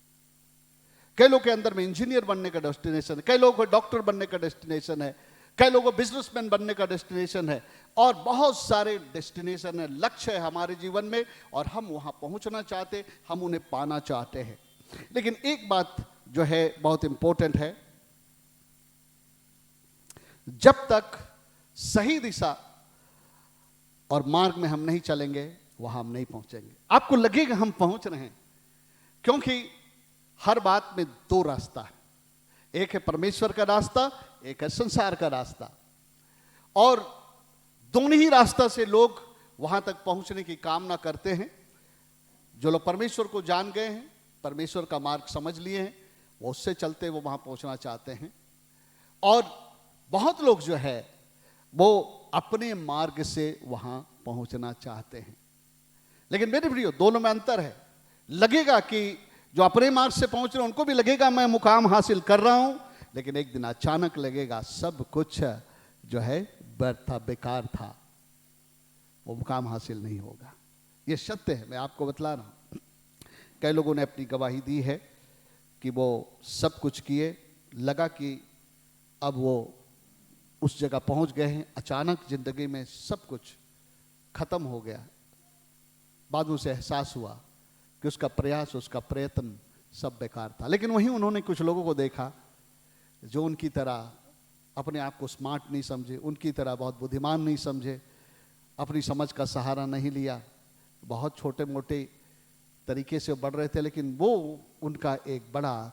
कई लोगों के अंदर में इंजीनियर बनने का डेस्टिनेशन है, कई लोगों को डॉक्टर बनने का डेस्टिनेशन है, कई लोगों को बिजनेसमैन बनने का डेस्टिनेशन है, और बहुत सारे डेस्टिनेशन है, लक्ष्य है हमारे जीवन में, और हम वहां पहुंचना चाहते, हम उन्हें पाना चाहते हैं। लेकिन एक बात जो है बहुत इंपॉर्टेंट है, जब तक सही दिशा और मार्ग में हम नहीं चलेंगे वहां हम नहीं पहुंचेंगे। आपको लगेगा हम पहुंच रहे हैं, क्योंकि हर बात में दो रास्ता है, एक है परमेश्वर का रास्ता, एक है संसार का रास्ता, और दोनों ही रास्ता से लोग वहां तक पहुंचने की कामना करते हैं। जो लोग परमेश्वर को जान गए हैं, परमेश्वर का मार्ग समझ लिए हैं, वो उससे चलते वो वहां पहुंचना चाहते हैं, और बहुत लोग जो है वो अपने मार्ग से वहां पहुंचना चाहते हैं। लेकिन मेरे प्रियो, दोनों में अंतर है। लगेगा कि जो अपने मार्ग से पहुंच रहे हैं उनको भी लगेगा मैं मुकाम हासिल कर रहा हूं, लेकिन एक दिन अचानक लगेगा सब कुछ जो है व्यर्थ था, बेकार था, वो मुकाम हासिल नहीं होगा। ये सत्य है, मैं आपको बतला रहा हूं। कई लोगों ने अपनी गवाही दी है कि वो सब कुछ किए, लगा कि अब वो उस जगह पहुंच गए हैं, अचानक जिंदगी में सब कुछ खत्म हो गया। बाद में उसे एहसास हुआ कि उसका प्रयास, उसका प्रयत्न सब बेकार था। लेकिन वहीं उन्होंने कुछ लोगों को देखा जो उनकी तरह अपने आप को स्मार्ट नहीं समझे, उनकी तरह बहुत बुद्धिमान नहीं समझे, अपनी समझ का सहारा नहीं लिया, बहुत छोटे मोटे तरीके से बढ़ रहे थे, लेकिन वो उनका एक बड़ा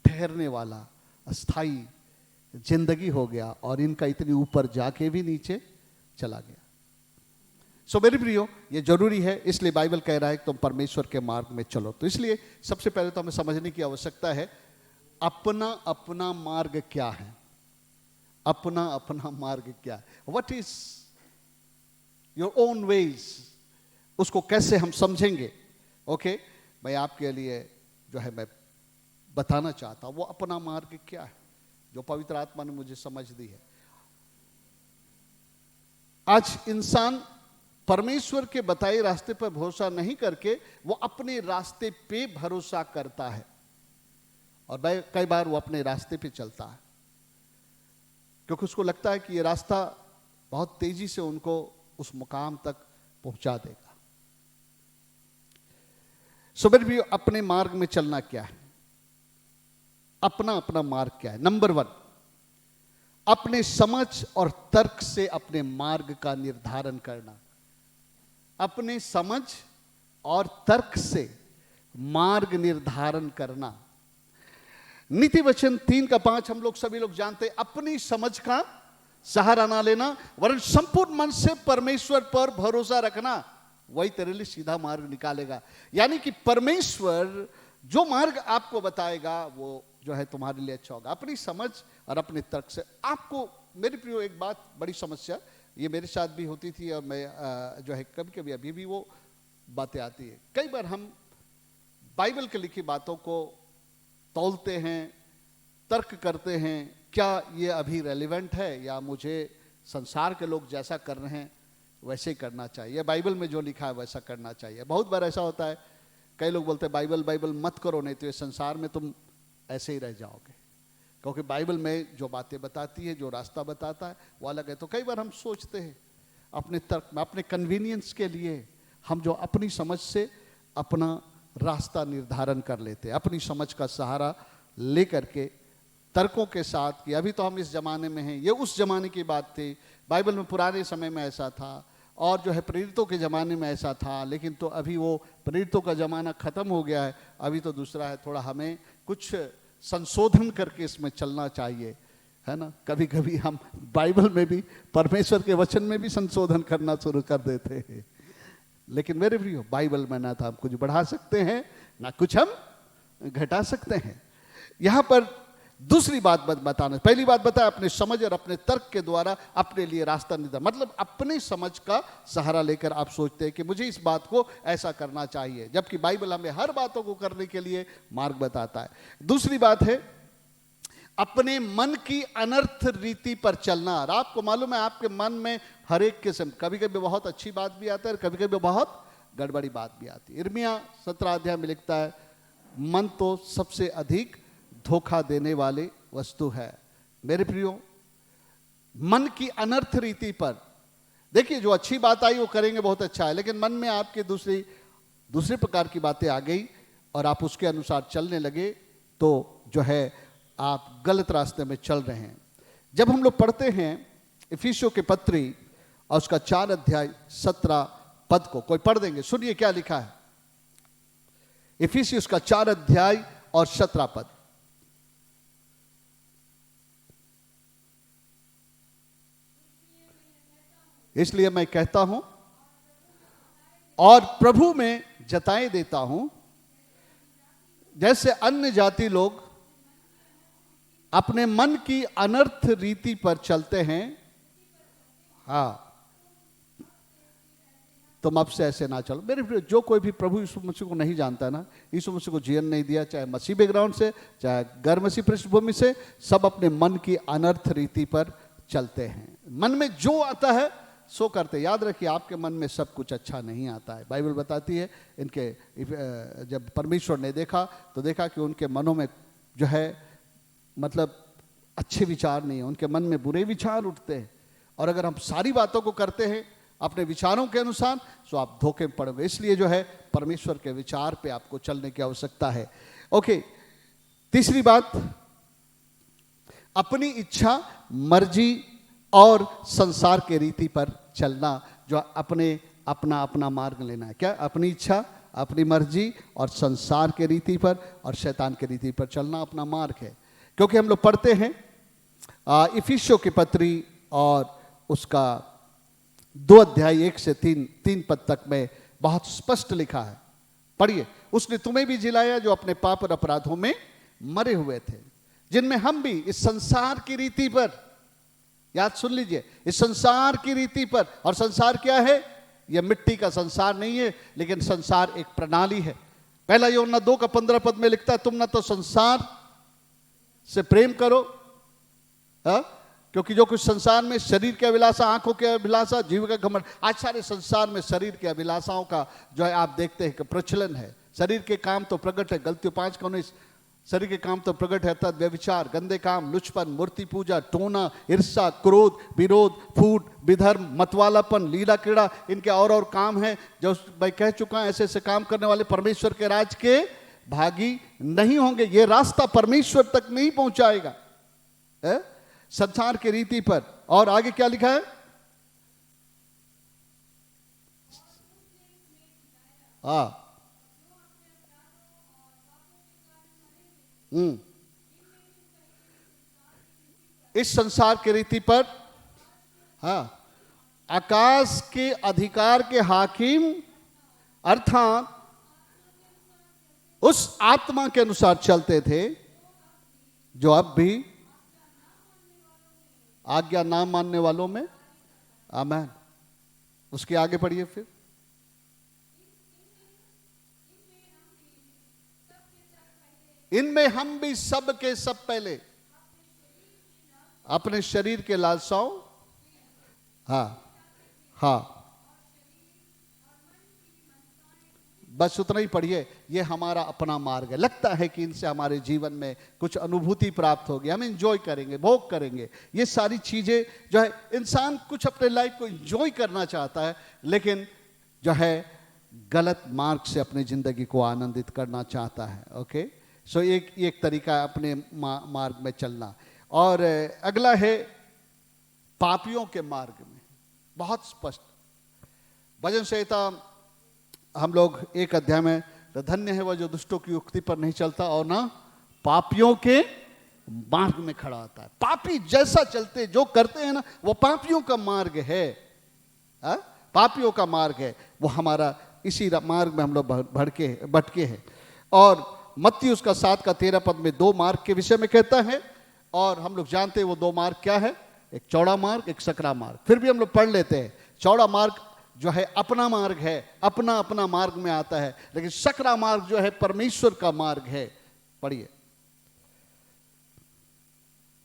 ठहरने वाला अस्थाई जिंदगी हो गया, और इनका इतनी ऊपर जाके भी नीचे चला गया। सो मेरे प्रियो, ये जरूरी है, इसलिए बाइबल कह रहा है कि तुम परमेश्वर के मार्ग में चलो। तो इसलिए सबसे पहले तो हमें समझने की आवश्यकता है अपना अपना मार्ग क्या है, अपना अपना मार्ग क्या है, what is your own ways, उसको कैसे हम समझेंगे। ओके, मैं आपके लिए जो है मैं बताना चाहता हूं वो अपना मार्ग क्या है, जो पवित्र आत्मा ने मुझे समझ दी है। आज इंसान परमेश्वर के बताए रास्ते पर भरोसा नहीं करके वो अपने रास्ते पे भरोसा करता है, और कई बार वो अपने रास्ते पे चलता है क्योंकि उसको लगता है कि ये रास्ता बहुत तेजी से उनको उस मुकाम तक पहुंचा देगा। सो मेरे भी अपने मार्ग में चलना क्या है, अपना अपना मार्ग क्या है। नंबर 1, अपने समझ और तर्क से अपने मार्ग का निर्धारण करना। अपने समझ और तर्क से मार्ग निर्धारण करना। नीति वचन 3:5 हम लोग सभी लोग जानते हैं, अपनी समझ का सहारा ना लेना वरन संपूर्ण मन से परमेश्वर पर भरोसा रखना, वही तेरे लिए सीधा मार्ग निकालेगा। यानी कि परमेश्वर जो मार्ग आपको बताएगा वो जो है तुम्हारे लिए अच्छा होगा। अपनी समझ और अपने तर्क से आपको, मेरे प्रियो, एक बात बड़ी समस्या, ये मेरे साथ भी होती थी, और मैं जो है कभी कभी अभी भी वो बातें आती है। कई बार हम बाइबल के लिखी बातों को तौलते हैं, तर्क करते हैं, क्या ये अभी रेलिवेंट है या मुझे संसार के लोग जैसा कर रहे हैं वैसे ही करना चाहिए, बाइबल में जो लिखा है वैसा करना चाहिए। बहुत बार ऐसा होता है, कई लोग बोलते हैं बाइबल बाइबल मत करो, नहीं तो ये संसार में तुम ऐसे ही रह जाओगे, क्योंकि बाइबल में जो बातें बताती है, जो रास्ता बताता है वो अलग है। तो कई बार हम सोचते हैं अपने तर्क में, अपने कन्वीनियंस के लिए हम जो अपनी समझ से अपना रास्ता निर्धारण कर लेते हैं, अपनी समझ का सहारा लेकर के तर्कों के साथ कि अभी तो हम इस जमाने में हैं, ये उस जमाने की बात थी, बाइबल में पुराने समय में ऐसा था, और जो है प्रेरितों के ज़माने में ऐसा था, लेकिन तो अभी वो प्रेरितों का ज़माना ख़त्म हो गया है, अभी तो दूसरा है, थोड़ा हमें कुछ संशोधन करके इसमें चलना चाहिए, है ना। कभी कभी हम बाइबल में भी, परमेश्वर के वचन में भी संशोधन करना शुरू कर देते हैं। लेकिन मेरे प्रियो, बाइबल में ना तो हम कुछ बढ़ा सकते हैं ना कुछ हम घटा सकते हैं। यहाँ पर दूसरी बात बताना, पहली बात बताया अपने समझ और अपने तर्क के द्वारा अपने लिए रास्ता निर्धारण, मतलब अपने समझ का सहारा लेकर आप सोचते हैं कि मुझे इस बात को ऐसा करना चाहिए, जबकि बाइबल हमें हर बातों को करने के लिए मार्ग बताता है। दूसरी बात है अपने मन की अनर्थ रीति पर चलना। और आपको मालूम है आपके मन में हर एक किस्म, कभी कभी बहुत अच्छी बात भी आता है, कभी कभी बहुत गड़बड़ी बात भी आती है। यिर्मयाह 17 अध्याय में लिखता है, मन तो सबसे अधिक धोखा देने वाली वस्तु है। मेरे प्रियो, मन की अनर्थ रीति पर। देखिए, जो अच्छी बात आई वो करेंगे, बहुत अच्छा है, लेकिन मन में आपके दूसरे प्रकार की बातें आ गई और आप उसके अनुसार चलने लगे, तो जो है आप गलत रास्ते में चल रहे हैं। जब हम लोग पढ़ते हैं इफिसियों के पत्री और उसका 4 अध्याय 17 पद को, कोई पढ़ देंगे? सुनिए क्या लिखा है, इफिसियों का 4 अध्याय और 17 पद। इसलिए मैं कहता हूं और प्रभु में जताए देता हूं, जैसे अन्य जाति लोग अपने मन की अनर्थ रीति पर चलते हैं, हाँ, तुम अब से ऐसे ना चलो। मेरे प्रिय, जो कोई भी प्रभु यीशु मसीह को नहीं जानता है ना, यीशु मसीह को जीवन नहीं दिया, चाहे मसीह बैकग्राउंड से, चाहे गैर मसीह पृष्ठभूमि से, सब अपने मन की अनर्थ रीति पर चलते हैं। मन में जो आता है सो करते। याद रखिए, आपके मन में सब कुछ अच्छा नहीं आता है। बाइबल बताती है इनके, जब परमेश्वर ने देखा तो देखा कि उनके मनों में जो है मतलब अच्छे विचार नहीं है, उनके मन में बुरे विचार उठते हैं। और अगर हम सारी बातों को करते हैं अपने विचारों के अनुसार, तो आप धोखे में पड़ोगे। इसलिए जो है परमेश्वर के विचार पे आपको चलने की आवश्यकता है। ओके, तीसरी बात, अपनी इच्छा, मर्जी और संसार के रीति पर चलना। जो अपना मार्ग लेना है, क्या? अपनी इच्छा, अपनी मर्जी और संसार के रीति पर और शैतान के रीति पर चलना अपना मार्ग है। क्योंकि हम लोग पढ़ते हैं इफिसियों की पत्री और उसका 2 अध्याय 1 से 3 पद तक में बहुत स्पष्ट लिखा है। पढ़िए, उसने तुम्हें भी जिलाया जो अपने पाप और अपराधों में मरे हुए थे, जिनमें हम भी इस संसार की रीति पर, याद सुन लीजिए, इस संसार की रीति पर। और संसार क्या है? यह मिट्टी का संसार नहीं है, लेकिन संसार एक प्रणाली है। पहला यूहन्ना 2 का 15 पद में लिखता है, तुम ना तो संसार से प्रेम करो, क्योंकि जो कुछ संसार में, शरीर के अभिलाषा, आंखों के अभिलाषा, जीव का घमंड, आज सारे संसार में शरीर के अभिलाषाओं का जो है आप देखते हैं कि प्रचलन है। शरीर के काम तो प्रकट है, गलतियों 5:19, शरीर के काम तो प्रकट है, अर्थात व्यभिचार, गंदे काम, लुचपन, मूर्ति पूजा, टोना, ईर्ष्या, क्रोध, विरोध, फूट, विधर्म, मतवालापन, लीला क्रीड़ा, इनके और काम हैं जो मैं कह चुका हूं। ऐसे ऐसे काम करने वाले परमेश्वर के राज के भागी नहीं होंगे। ये रास्ता परमेश्वर तक नहीं पहुंचाएगा, संसार की रीति पर। और आगे क्या लिखा है? इस संसार की रीति पर, आकाश के अधिकार के हाकिम अर्थात उस आत्मा के अनुसार चलते थे जो अब भी आज्ञा ना मानने वालों में, आमेन। उसके आगे पढ़िए फिर, इनमें हम भी सब के सब पहले अपने शरीर के लालसाओं, बस उतना ही पढ़िए। ये हमारा अपना मार्ग है। लगता है कि इनसे हमारे जीवन में कुछ अनुभूति प्राप्त होगी, हम एंजॉय करेंगे, भोग करेंगे। ये सारी चीजें जो है, इंसान कुछ अपने लाइफ को एंजॉय करना चाहता है, लेकिन जो है गलत मार्ग से अपनी जिंदगी को आनंदित करना चाहता है। ओके, सो एक तरीका है अपने मार्ग में चलना। और अगला है पापियों के मार्ग में, बहुत स्पष्ट भजन संहिता हम लोग 1 अध्याय में, तो धन्य है वह जो दुष्टों की युक्ति पर नहीं चलता और ना पापियों के मार्ग में खड़ा होता है। पापी जैसा चलते, जो करते हैं ना, वो पापियों का मार्ग है, पापियों का मार्ग है वो। हमारा इसी मार्ग में हम लोग भटके हैं। और मत्ती उसका 7 का 13 पद में 2 मार्ग के विषय में कहता है, और हम लोग जानते हैं वो 2 मार्ग क्या है, एक चौड़ा मार्ग, एक सकरा मार्ग। फिर भी हम लोग पढ़ लेते हैं। चौड़ा मार्ग जो है अपना मार्ग है, अपना मार्ग में आता है, लेकिन सकरा मार्ग जो है परमेश्वर का मार्ग है। पढ़िए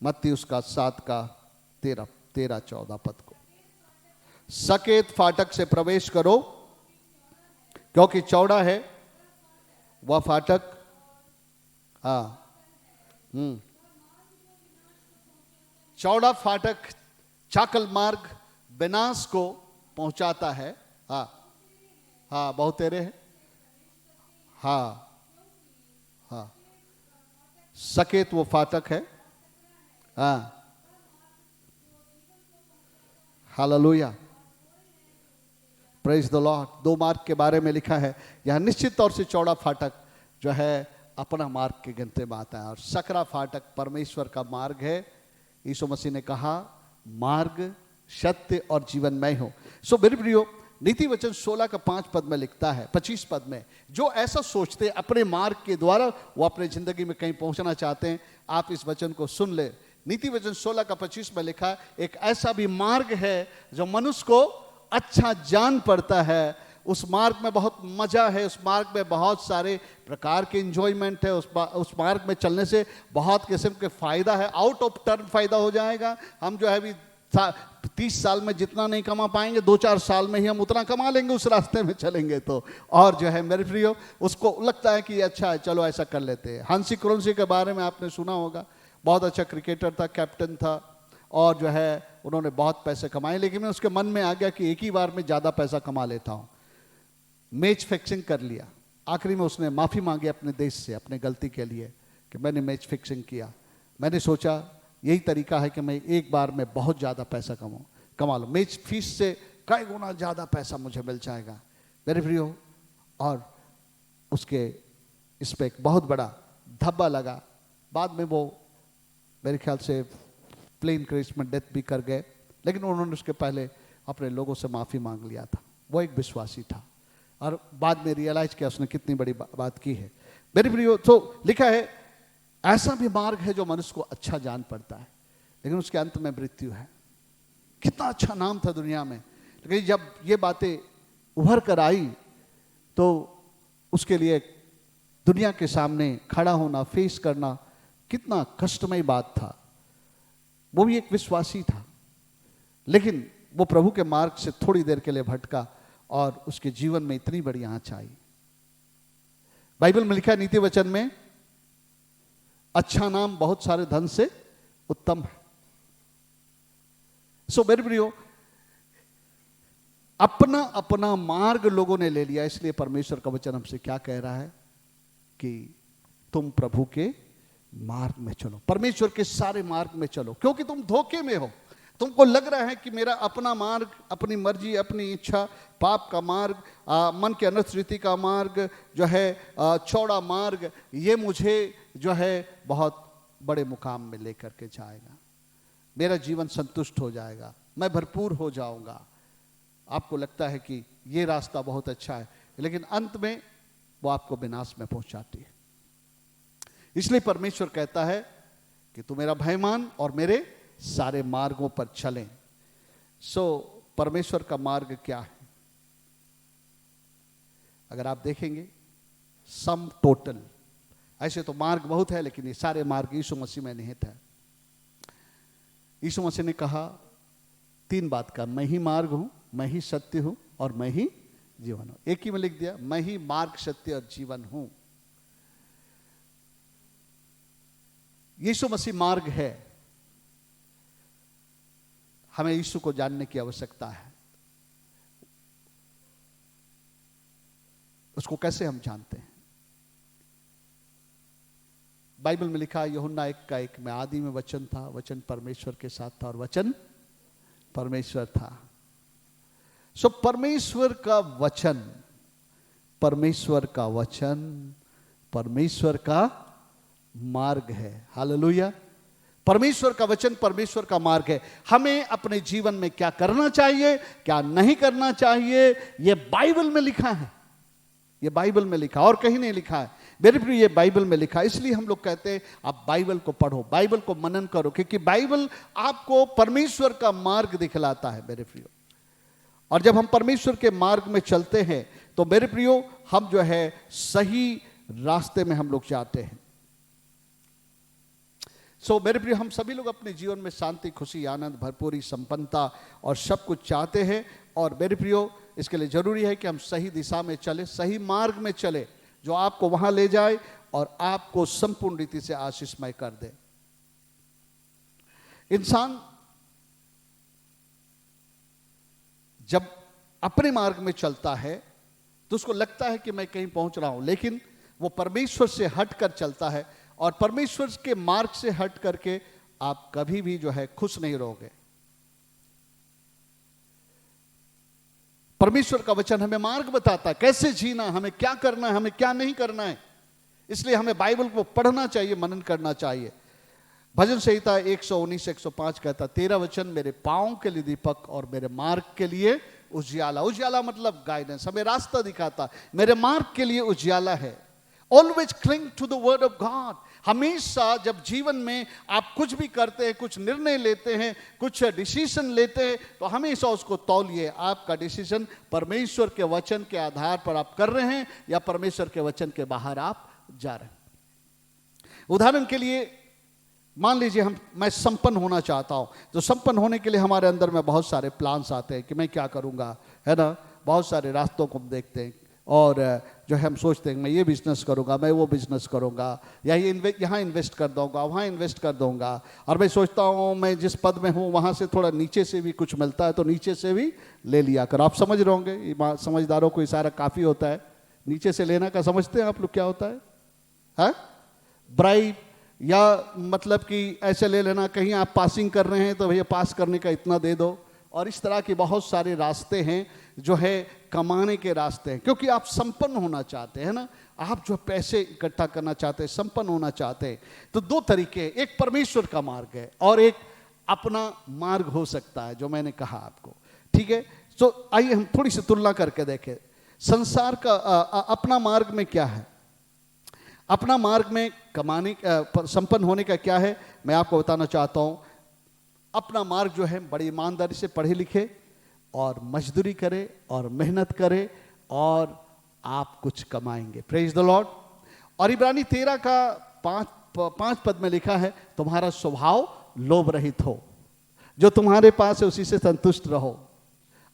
मत्ती उसका 7 का 13-14 पद को, सकेत फाटक से प्रवेश करो, क्योंकि चौड़ा है वह फाटक, चौड़ा फाटक चाकल मार्ग विनाश को पहुंचाता है। हाँ हाँ, बहुत तेरे हैं। हाँ हाँ, सकेत वो फाटक है। हाँ, हालेलुया, प्रेज द लॉर्ड। दो मार्ग के बारे में लिखा है यह निश्चित तौर से चौड़ा फाटक जो है अपना मार्ग के गिनते में आता है, और सकरा फाटक परमेश्वर का मार्ग है। यीशु मसीह ने कहा मार्ग सत्य और जीवन मैं हूं। सो मेरे प्रियो, नीति वचन 16 का 5 पद में लिखता है, 25 पद में, जो ऐसा सोचते अपने मार्ग के द्वारा वो अपने जिंदगी में कहीं पहुंचना चाहते हैं, आप इस वचन को सुन ले। नीति वचन 16 का 25 में लिखा है, एक ऐसा भी मार्ग है जो मनुष्य को अच्छा जान पड़ता है। उस मार्ग में बहुत मजा है, उस मार्ग में बहुत सारे प्रकार के एंजॉयमेंट है, उस मार्ग में चलने से बहुत किस्म के फायदा है, आउट ऑफ टर्न फायदा हो जाएगा। हम जो है अभी 30 साल में जितना नहीं कमा पाएंगे, 2-4 साल में ही हम उतना कमा लेंगे उस रास्ते में चलेंगे तो। और जो है मेरे प्रियो, उसको लगता है कि अच्छा है, चलो ऐसा कर लेते हैं। हांसी क्रोन्सी के बारे में आपने सुना होगा, बहुत अच्छा क्रिकेटर था, कैप्टन था, और जो है उन्होंने बहुत पैसे कमाए, लेकिन उसके मन में आ गया कि एक ही बार में ज़्यादा पैसा कमा लेता हूँ, मैच फिक्सिंग कर लिया। आखिरी में उसने माफ़ी मांगी अपने देश से अपने गलती के लिए कि मैंने मैच फिक्सिंग किया, मैंने सोचा यही तरीका है कि मैं एक बार में बहुत ज़्यादा पैसा कमा लूँ, मैच फीस से कई गुना ज़्यादा पैसा मुझे मिल जाएगा मेरे प्रियो। और उसके इस पर एक बहुत बड़ा धब्बा लगा। बाद में वो मेरे ख्याल से प्लेन क्रैश में डेथ भी कर गए, लेकिन उन्होंने उसके पहले अपने लोगों से माफ़ी मांग लिया था। वो एक विश्वासी था और बाद में रियलाइज किया उसने कितनी बड़ी बात की है मेरे प्रियो। तो लिखा है ऐसा भी मार्ग है जो मनुष्य को अच्छा जान पड़ता है, लेकिन उसके अंत में मृत्यु है। कितना अच्छा नाम था दुनिया में, लेकिन जब ये बातें उभर कर आई तो उसके लिए दुनिया के सामने खड़ा होना, फेस करना कितना कष्टमय बात था। वो भी एक विश्वासी था, लेकिन वो प्रभु के मार्ग से थोड़ी देर के लिए भटका और उसके जीवन में इतनी बड़ी आँच आई। बाइबल में लिखा है नीति वचन में, अच्छा नाम बहुत सारे धन से उत्तम है। सो मेरे प्रियो, अपना अपना मार्ग लोगों ने ले लिया, इसलिए परमेश्वर का वचन हमसे क्या कह रहा है कि तुम प्रभु के मार्ग में चलो, परमेश्वर के सारे मार्ग में चलो, क्योंकि तुम धोखे में हो। तुमको लग रहा है कि मेरा अपना मार्ग, अपनी मर्जी, अपनी इच्छा, पाप का मार्ग, मन के अनुसृति का मार्ग जो है, चौड़ा मार्ग, ये मुझे जो है बहुत बड़े मुकाम में लेकर के जाएगा, मेरा जीवन संतुष्ट हो जाएगा, मैं भरपूर हो जाऊंगा। आपको लगता है कि ये रास्ता बहुत अच्छा है, लेकिन अंत में वो आपको विनाश में पहुंचाती है। इसलिए परमेश्वर कहता है कि तू मेरा भय मान और मेरे सारे मार्गों पर चलें। सो परमेश्वर का मार्ग क्या है? अगर आप देखेंगे सम टोटल, ऐसे तो मार्ग बहुत है, लेकिन ये सारे मार्ग यीशु मसीह में निहित है। यीशु मसीह ने कहा 3 बात का, मैं ही मार्ग हूं, मैं ही सत्य हूं और मैं ही जीवन हूं। एक ही में लिख दिया, मैं ही मार्ग, सत्य और जीवन हूं। यीशु मसीह मार्ग है। हमें यीशु को जानने की आवश्यकता है। उसको कैसे हम जानते हैं? बाइबल में लिखा है यूहन्ना 1:1 में, आदि में वचन था, वचन परमेश्वर के साथ था और वचन परमेश्वर था। सो परमेश्वर का वचन, परमेश्वर का वचन परमेश्वर का मार्ग है। हालेलुया। परमेश्वर का वचन परमेश्वर का मार्ग है। हमें अपने जीवन में क्या करना चाहिए, क्या नहीं करना चाहिए, यह बाइबल में लिखा है। यह बाइबल में लिखा, और कहीं नहीं लिखा है मेरे प्रिय, ये बाइबल में लिखा। इसलिए हम लोग कहते हैं आप बाइबल को पढ़ो, बाइबल को मनन करो, क्योंकि बाइबल आपको परमेश्वर का मार्ग दिखलाता है मेरे प्रियो। और जब हम परमेश्वर के मार्ग में चलते हैं तो मेरे प्रियो हम जो है सही रास्ते में हम लोग जाते हैं। सो मेरे प्रियो, हम सभी लोग अपने जीवन में शांति, खुशी, आनंद, भरपूरी, संपन्नता और सब कुछ चाहते हैं। और मेरे प्रियो, इसके लिए जरूरी है कि हम सही दिशा में चले, सही मार्ग में चले, जो आपको वहां ले जाए और आपको संपूर्ण रीति से आशीषमय कर दे। इंसान जब अपने मार्ग में चलता है तो उसको लगता है कि मैं कहीं पहुंच रहा हूं, लेकिन वो परमेश्वर से हट कर चलता है, और परमेश्वर के मार्ग से हट करके आप कभी भी जो है खुश नहीं रहोगे। परमेश्वर का वचन हमें मार्ग बताता है, कैसे जीना, हमें क्या करना है, हमें क्या नहीं करना है। इसलिए हमें बाइबल को पढ़ना चाहिए, मनन करना चाहिए। भजन संहिता 119 105 कहता, तेरा वचन मेरे पांव के लिए दीपक और मेरे मार्ग के लिए उजियाला। उजियाला मतलब गाइडेंस, हमें रास्ता दिखाता, मेरे मार्ग के लिए उजियाला है। Always cling to the word of God. हमेशा जब जीवन में आप कुछ भी करते हैं, कुछ निर्णय लेते हैं, कुछ डिसीजन लेते हैं, तो हमेशा उसको तौलिए, आपका डिसीजन परमेश्वर के वचन के आधार पर आप कर रहे हैं या परमेश्वर के वचन के बाहर आप जा रहे हैं। उदाहरण के लिए मान लीजिए मैं संपन्न होना चाहता हूं, तो संपन्न होने के लिए हमारे अंदर में बहुत सारे प्लान्स आते हैं कि मैं क्या करूंगा, है ना। बहुत सारे रास्तों को हम देखते हैं और जो है हम सोचते हैं मैं ये बिजनेस करूंगा, मैं वो बिजनेस करूंगा, या ये यहाँ इन्वेस्ट कर दूंगा, वहाँ इन्वेस्ट कर दूंगा। और मैं सोचता हूँ मैं जिस पद में हूँ वहाँ से थोड़ा नीचे से भी कुछ मिलता है तो नीचे से भी ले लिया कर। आप समझ रहे होंगे, समझदारों को इशारा काफ़ी होता है। नीचे से लेना का समझते हैं आप लोग क्या होता है? ब्राइब, या मतलब कि ऐसे ले लेना, कहीं आप पासिंग कर रहे हैं तो भैया पास करने का इतना दे दो। और इस तरह के बहुत सारे रास्ते हैं जो है कमाने के रास्ते हैं, क्योंकि आप संपन्न होना चाहते हैं ना, आप जो पैसे इकट्ठा करना चाहते हैं, संपन्न होना चाहते हैं। तो दो तरीके, एक परमेश्वर का मार्ग है और एक अपना मार्ग हो सकता है, जो मैंने कहा आपको, ठीक है। तो आइए हम थोड़ी सी तुलना करके देखें। संसार का अपना मार्ग में क्या है, अपना मार्ग में कमाने संपन्न होने का क्या है, मैं आपको बताना चाहता हूं। अपना मार्ग जो है बड़ी ईमानदारी से पढ़े लिखे और मजदूरी करे और मेहनत करे और आप कुछ कमाएंगे। Praise the Lord. और इब्रानी 13 का 5 पद में लिखा है, तुम्हारा स्वभाव लोभ रहित हो, जो तुम्हारे पास है उसी से संतुष्ट रहो।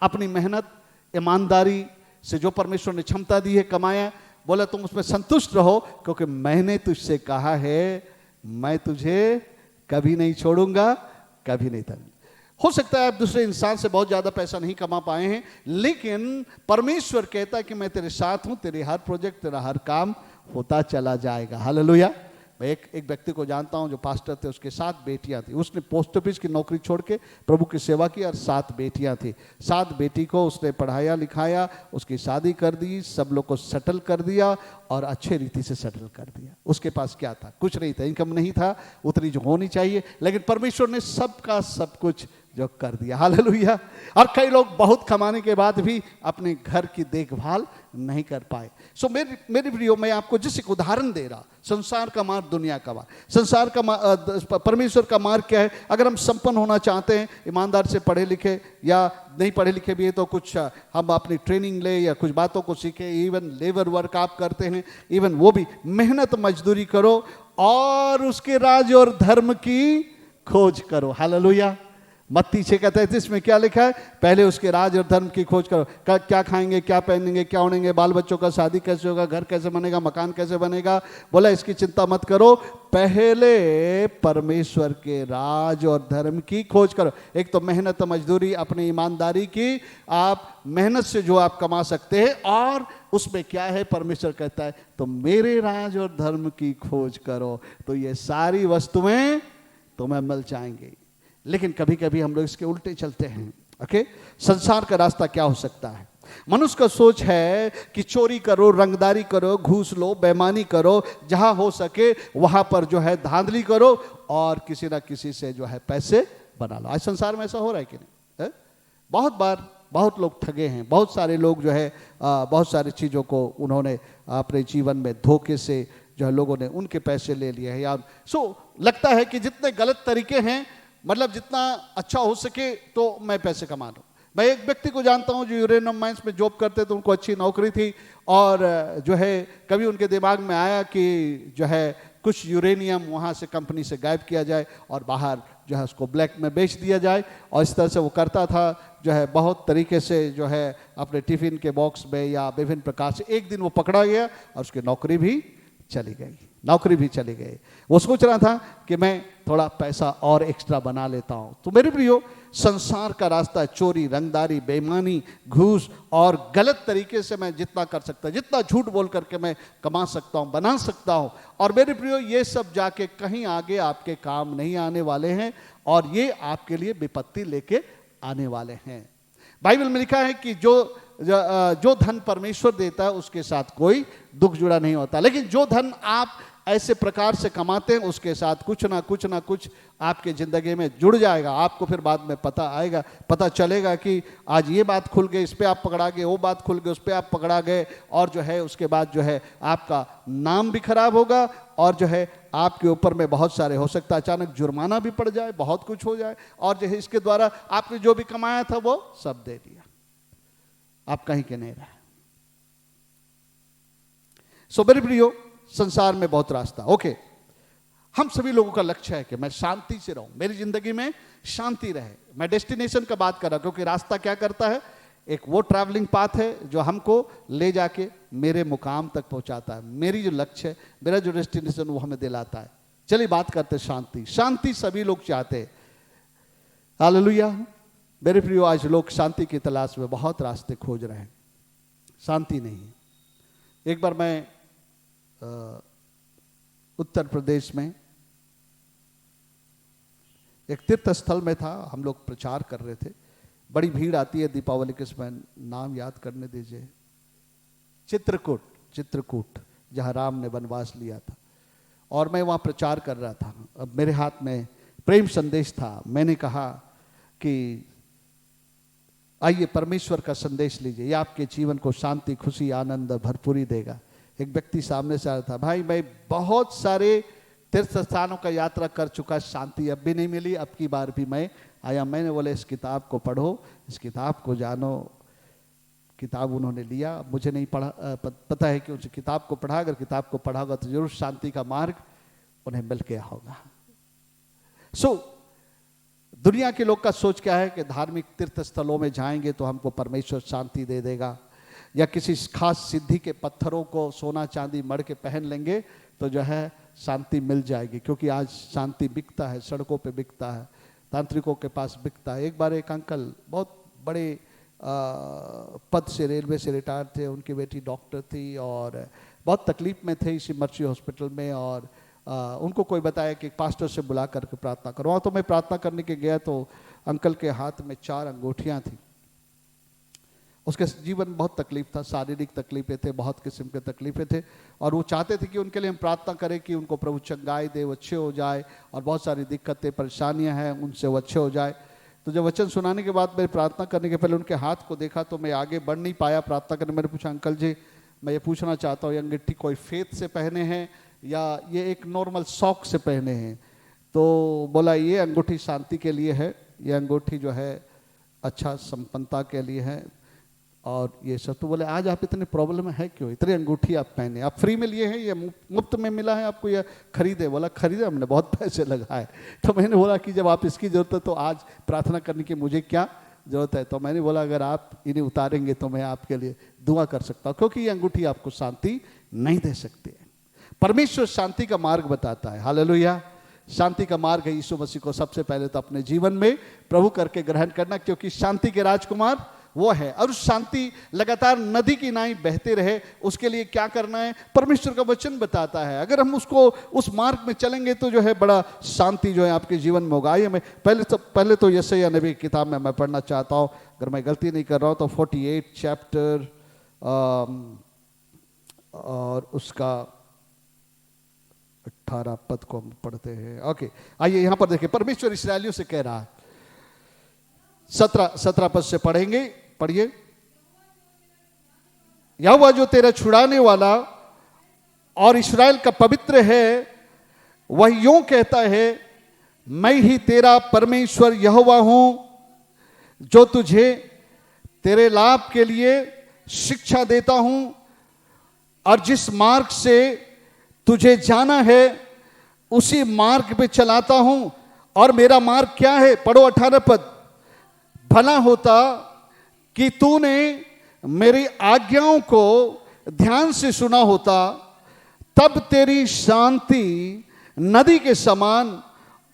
अपनी मेहनत ईमानदारी से जो परमेश्वर ने क्षमता दी है, कमाया, बोला तुम उसमें संतुष्ट रहो, क्योंकि मैंने तुझसे कहा है मैं तुझे कभी नहीं छोड़ूंगा, कभी नहीं तरूंगा। हो सकता है आप दूसरे इंसान से बहुत ज्यादा पैसा नहीं कमा पाए हैं, लेकिन परमेश्वर कहता है कि मैं तेरे साथ हूं, तेरे हर प्रोजेक्ट, तेरा हर काम होता चला जाएगा। हालेलुया। मैं एक व्यक्ति को जानता हूं जो पास्टर थे, उसके 7 बेटियां थी। उसने पोस्ट ऑफिस की नौकरी छोड़ के प्रभु की सेवा की और 7 बेटियां थी। 7 बेटी को उसने पढ़ाया लिखाया, उसकी शादी कर दी, सब लोग को सेटल कर दिया और अच्छे रीति से सेटल कर दिया। उसके पास क्या था? कुछ नहीं था, इनकम नहीं था उतनी जो होनी चाहिए, लेकिन परमेश्वर ने सबका सब कुछ जो कर दिया। हालेलुया। और कई लोग बहुत कमाने के बाद भी अपने घर की देखभाल नहीं कर पाए। सो मेरे प्रियो, मैं आपको जिस एक उदाहरण दे रहा, संसार का मार्ग, दुनिया का मार्ग। संसार का परमेश्वर का मार्ग क्या है? अगर हम संपन्न होना चाहते हैं, ईमानदार से पढ़े लिखे या नहीं पढ़े लिखे भी है, तो कुछ हम अपनी ट्रेनिंग ले या कुछ बातों को सीखे। इवन लेबर वर्क आप करते हैं, इवन वो भी मेहनत मजदूरी करो और उसके राज और धर्म की खोज करो। हालेलुया। मत्ती 6:33 में क्या लिखा है? पहले उसके राज और धर्म की खोज करो। क्या खाएंगे, क्या पहनेंगे, क्या उड़ेंगे, बाल बच्चों का शादी कैसे होगा, घर कैसे बनेगा, मकान कैसे बनेगा। बोला इसकी चिंता मत करो, पहले परमेश्वर के राज और धर्म की खोज करो। एक तो मेहनत मजदूरी, अपनी ईमानदारी की, आप मेहनत से जो आप कमा सकते हैं, और उसमें क्या है? परमेश्वर कहता है तो मेरे राज और धर्म की खोज करो, तो ये सारी वस्तुएं तुम्हें मिल जाएंगी। लेकिन कभी कभी हम लोग इसके उल्टे चलते हैं। ओके, संसार का रास्ता क्या हो सकता है? मनुष्य का सोच है कि चोरी करो, रंगदारी करो, घूस लो, बेईमानी करो, जहां हो सके वहां पर जो है धांधली करो और किसी ना किसी से जो है पैसे बना लो। आज संसार में ऐसा हो रहा है कि नहीं है? बहुत बार बहुत लोग ठगे हैं। बहुत सारे लोग जो है बहुत सारी चीज़ों को उन्होंने अपने जीवन में धोखे से जो है लोगों ने उनके पैसे ले लिए हैं। यार लगता है कि जितने गलत तरीके हैं, मतलब जितना अच्छा हो सके तो मैं पैसे कमा लूँ। मैं एक व्यक्ति को जानता हूं जो यूरेनियम माइंस में जॉब करते थे, उनको अच्छी नौकरी थी, और जो है कभी उनके दिमाग में आया कि जो है कुछ यूरेनियम वहां से कंपनी से गायब किया जाए और बाहर जो है उसको ब्लैक में बेच दिया जाए। और इस तरह से वो करता था, जो है बहुत तरीके से जो है अपने टिफिन के बॉक्स में या विभिन्न प्रकार से। एक दिन वो पकड़ा गया और उसकी नौकरी भी चली गई। वो सोच रहा था कि मैं थोड़ा पैसा और एक्स्ट्रा बना लेता हूं। तो मेरे प्रियो, संसार का रास्ता है, चोरी, रंगदारी, बेईमानी, घूस और गलत तरीके से मैं जितना कर सकता, जितना झूठ बोल करके मैं कमा सकता हूँ, बना सकता हूँ। और मेरे प्रियो, ये सब जाके कहीं आगे आपके काम नहीं आने वाले हैं और ये आपके लिए विपत्ति लेके आने वाले हैं। बाइबल में लिखा है कि जो धन परमेश्वर देता है उसके साथ कोई दुख जुड़ा नहीं होता, लेकिन जो धन आप ऐसे प्रकार से कमाते हैं उसके साथ कुछ ना कुछ आपके जिंदगी में जुड़ जाएगा। आपको फिर बाद में पता चलेगा कि आज ये बात खुल गई, इस पे आप पकड़ा गए, वो बात खुल गई, उस पे आप पकड़ा गए, और जो है उसके बाद जो है आपका नाम भी खराब होगा और जो है आपके ऊपर में बहुत सारे, हो सकता है अचानक जुर्माना भी पड़ जाए, बहुत कुछ हो जाए, और जो है इसके द्वारा आपने जो भी कमाया था वो सब दे दिया, आप कहीं के नहीं रहे। सो मेरे प्रियो, संसार में बहुत रास्ता, ओके, हम सभी लोगों का लक्ष्य है कि मैं शांति से रहूं, मेरी जिंदगी में शांति रहे। मैं डेस्टिनेशन का बात कर रहा हूं, क्योंकि रास्ता क्या करता है, एक वो ट्रैवलिंग पाथ है जो हमको ले जाके मेरे मुकाम तक पहुंचाता है। मेरी जो लक्ष्य है, मेरा जो डेस्टिनेशन, वो हमें दिलाता है। चलिए बात करते हैं शांति। शांति सभी लोग चाहते हैं, हालेलुया। मेरे प्रियो, आज लोग शांति की तलाश में बहुत रास्ते खोज रहे हैं, शांति नहीं है। एक बार मैं उत्तर प्रदेश में एक तीर्थ स्थल में था, हम लोग प्रचार कर रहे थे। बड़ी भीड़ आती है दीपावली के समय, नाम याद करने दीजिए, चित्रकूट, जहां राम ने वनवास लिया था, और मैं वहां प्रचार कर रहा था। अब मेरे हाथ में प्रेम संदेश था। मैंने कहा कि आइए परमेश्वर का संदेश लीजिए, ये आपके जीवन को शांति, खुशी, आनंद, भरपूरी देगा। एक व्यक्ति सामने से आया था, भाई मैं बहुत सारे तीर्थ स्थानों का यात्रा कर चुका, शांति अब भी नहीं मिली, अब की बार भी मैं आया। मैंने बोले इस किताब को पढ़ो, इस किताब को जानो। किताब उन्होंने लिया, मुझे नहीं पता है कि उस किताब को पढ़ा, अगर किताब को पढ़ा होगा तो जरूर शांति का मार्ग उन्हें मिल गया होगा। दुनिया के लोग का सोच क्या है कि धार्मिक तीर्थ स्थलों में जाएंगे तो हमको परमेश्वर शांति दे देगा, या किसी खास सिद्धि के पत्थरों को सोना चांदी मढ़ के पहन लेंगे तो जो है शांति मिल जाएगी। क्योंकि आज शांति बिकता है, सड़कों पे बिकता है, तांत्रिकों के पास बिकता है। एक बार एक अंकल बहुत बड़े पद से, रेलवे से रिटायर थे, उनकी बेटी डॉक्टर थी और बहुत तकलीफ में थे इसी मर्सी हॉस्पिटल में, और उनको कोई बताया कि पास्टर से बुला करके प्रार्थना करो। वहाँ तो मैं प्रार्थना करने के गया तो अंकल के हाथ में 4 अंगूठियाँ थी। उसके जीवन में बहुत तकलीफ था, शारीरिक तकलीफें थे, बहुत किस्म के तकलीफें थे, और वो चाहते थे कि उनके लिए हम प्रार्थना करें कि उनको प्रभु चंगाई दे, वो अच्छे हो जाए, और बहुत सारी दिक्कतें, परेशानियां हैं, उनसे वो अच्छे हो जाए। तो जब वचन सुनाने के बाद मैं प्रार्थना करने के पहले उनके हाथ को देखा तो मैं आगे बढ़ नहीं पाया प्रार्थना करने। मैंने पूछा, अंकल जी मैं ये पूछना चाहता हूँ, ये अंगूठी कोई फेथ से पहने हैं या ये एक नॉर्मल शौक से पहने हैं? तो बोला ये अंगूठी शांति के लिए है, ये अंगूठी जो है अच्छा संपन्नता के लिए है, और ये सब। तो बोले आज आप इतने प्रॉब्लम है क्यों, इतनी अंगूठी आप पहने, आप फ्री में लिए हैं, ये मुफ्त में मिला है आपको, या खरीदे? बोला खरीदे, हमने बहुत पैसे लगाए। तो मैंने बोला कि जब आप इसकी जरूरत है तो आज प्रार्थना करने की मुझे क्या जरूरत है? तो मैंने बोला अगर आप इन्हें उतारेंगे तो मैं आपके लिए दुआ कर सकता हूँ, क्योंकि ये अंगूठी आपको शांति नहीं दे सकती है। परमेश्वर शांति का मार्ग बताता है, हालेलुया। शांति का मार्ग है यीशु मसीह को सबसे पहले तो अपने जीवन में प्रभु करके ग्रहण करना, क्योंकि शांति के राजकुमार वो है। और उस शांति लगातार नदी की नाई बहते रहे, उसके लिए क्या करना है परमेश्वर का वचन बताता है। अगर हम उसको उस मार्ग में चलेंगे तो जो है बड़ा शांति जो है आपके जीवन में होगा। आइए मैं पहले तो यशायाह नबी की किताब में मैं पढ़ना चाहता हूँ, अगर मैं गलती नहीं कर रहा हूँ तो 48 चैप्टर और उसका 18 पद को हम पढ़ते हैं। ओके, आइए यहां पर देखिए, परमेश्वर इस्राएलियों से कह रहा है, 17 पद से पढ़ेंगे, पढ़िए। यहोवा जो तेरा छुड़ाने वाला और इस्राएल का पवित्र है, वह यूं कहता है, मैं ही तेरा परमेश्वर यहोवा हूं, जो तुझे तेरे लाभ के लिए शिक्षा देता हूं, और जिस मार्ग से तुझे जाना है उसी मार्ग पे चलाता हूं। और मेरा मार्ग क्या है? पढ़ो 18 पद। भला होता कि तूने मेरी आज्ञाओं को ध्यान से सुना होता, तब तेरी शांति नदी के समान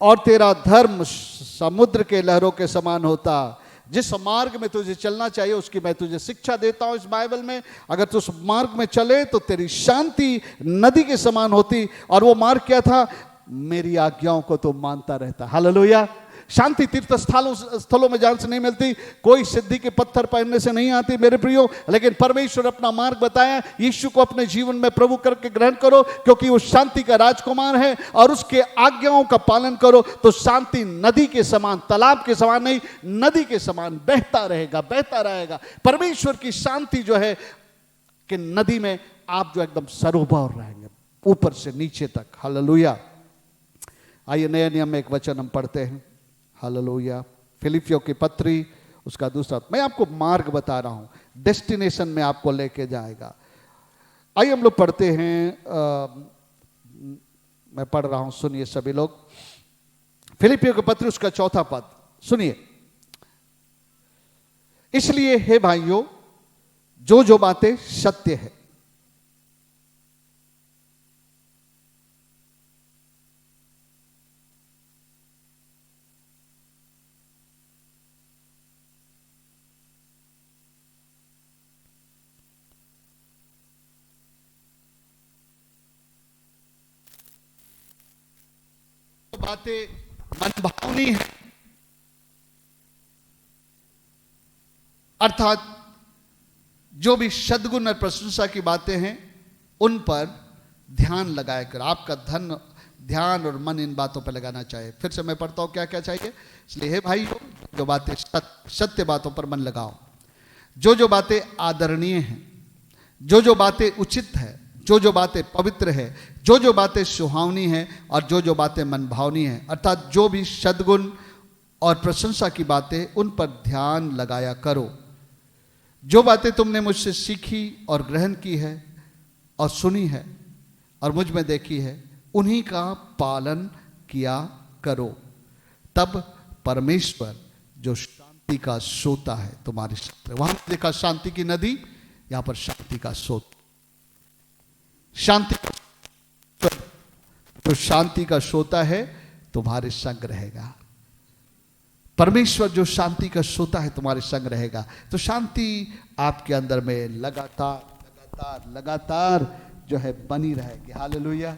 और तेरा धर्म समुद्र के लहरों के समान होता। जिस मार्ग में तुझे चलना चाहिए उसकी मैं तुझे शिक्षा देता हूं इस बाइबल में। अगर तू उस मार्ग में चले तो तेरी शांति नदी के समान होती। और वो मार्ग क्या था? मेरी आज्ञाओं को तो मानता रहता। हालेलुया। शांति तीर्थ स्थलों में जान से नहीं मिलती, कोई सिद्धि के पत्थर पहनने से नहीं आती मेरे प्रियो, लेकिन परमेश्वर अपना मार्ग बताया। यीशु को अपने जीवन में प्रभु करके ग्रहण करो, क्योंकि वो शांति का राजकुमार है, और उसके आज्ञाओं का पालन करो तो शांति नदी के समान, तालाब के समान नहीं, नदी के समान बहता रहेगा, बहता रहेगा। परमेश्वर की शांति जो है कि नदी में आप जो एकदम सरोवर रहेंगे ऊपर से नीचे तक। हालेलुया। आइए नए नियम में एक वचन हम पढ़ते हैं। हालेलुया। फिलिपियों की पत्री उसका दूसरा, मैं आपको मार्ग बता रहा हूं, डेस्टिनेशन में आपको लेके जाएगा। आइए हम लोग पढ़ते हैं। मैं पढ़ रहा हूं, सुनिए सभी लोग। फिलिपियों की पत्री उसका चौथा पद सुनिए। इसलिए हे भाइयों, जो जो बातें सत्य है, बातें मनभावनी है, अर्थात जो भी सद्गुण और प्रशंसा की बातें हैं उन पर ध्यान लगाया कर। आपका ध्यान और मन इन बातों पर लगाना चाहिए। फिर से मैं पढ़ता हूं क्या क्या चाहिए। इसलिए हे भाई, जो बातें सत्य बातों पर मन लगाओ, जो जो बातें आदरणीय हैं, जो जो बातें उचित है, जो जो बातें पवित्र है, जो जो बातें सुहावनी है, और जो जो बातें मनभावनी है, अर्थात जो भी सद्गुण और प्रशंसा की बातें, उन पर ध्यान लगाया करो। जो बातें तुमने मुझसे सीखी और ग्रहण की है और सुनी है और मुझ में देखी है, उन्हीं का पालन किया करो। तब परमेश्वर जो शांति का सोता है तुम्हारे साथ। वहां देखा शांति की नदी, यहां पर शांति का सोता। शांति जो शांति का सोता है तुम्हारे संग रहेगा। परमेश्वर जो शांति का सोता है तुम्हारे संग रहेगा। तो शांति आपके अंदर में लगातार जो है बनी रहेगी। हालेलुया।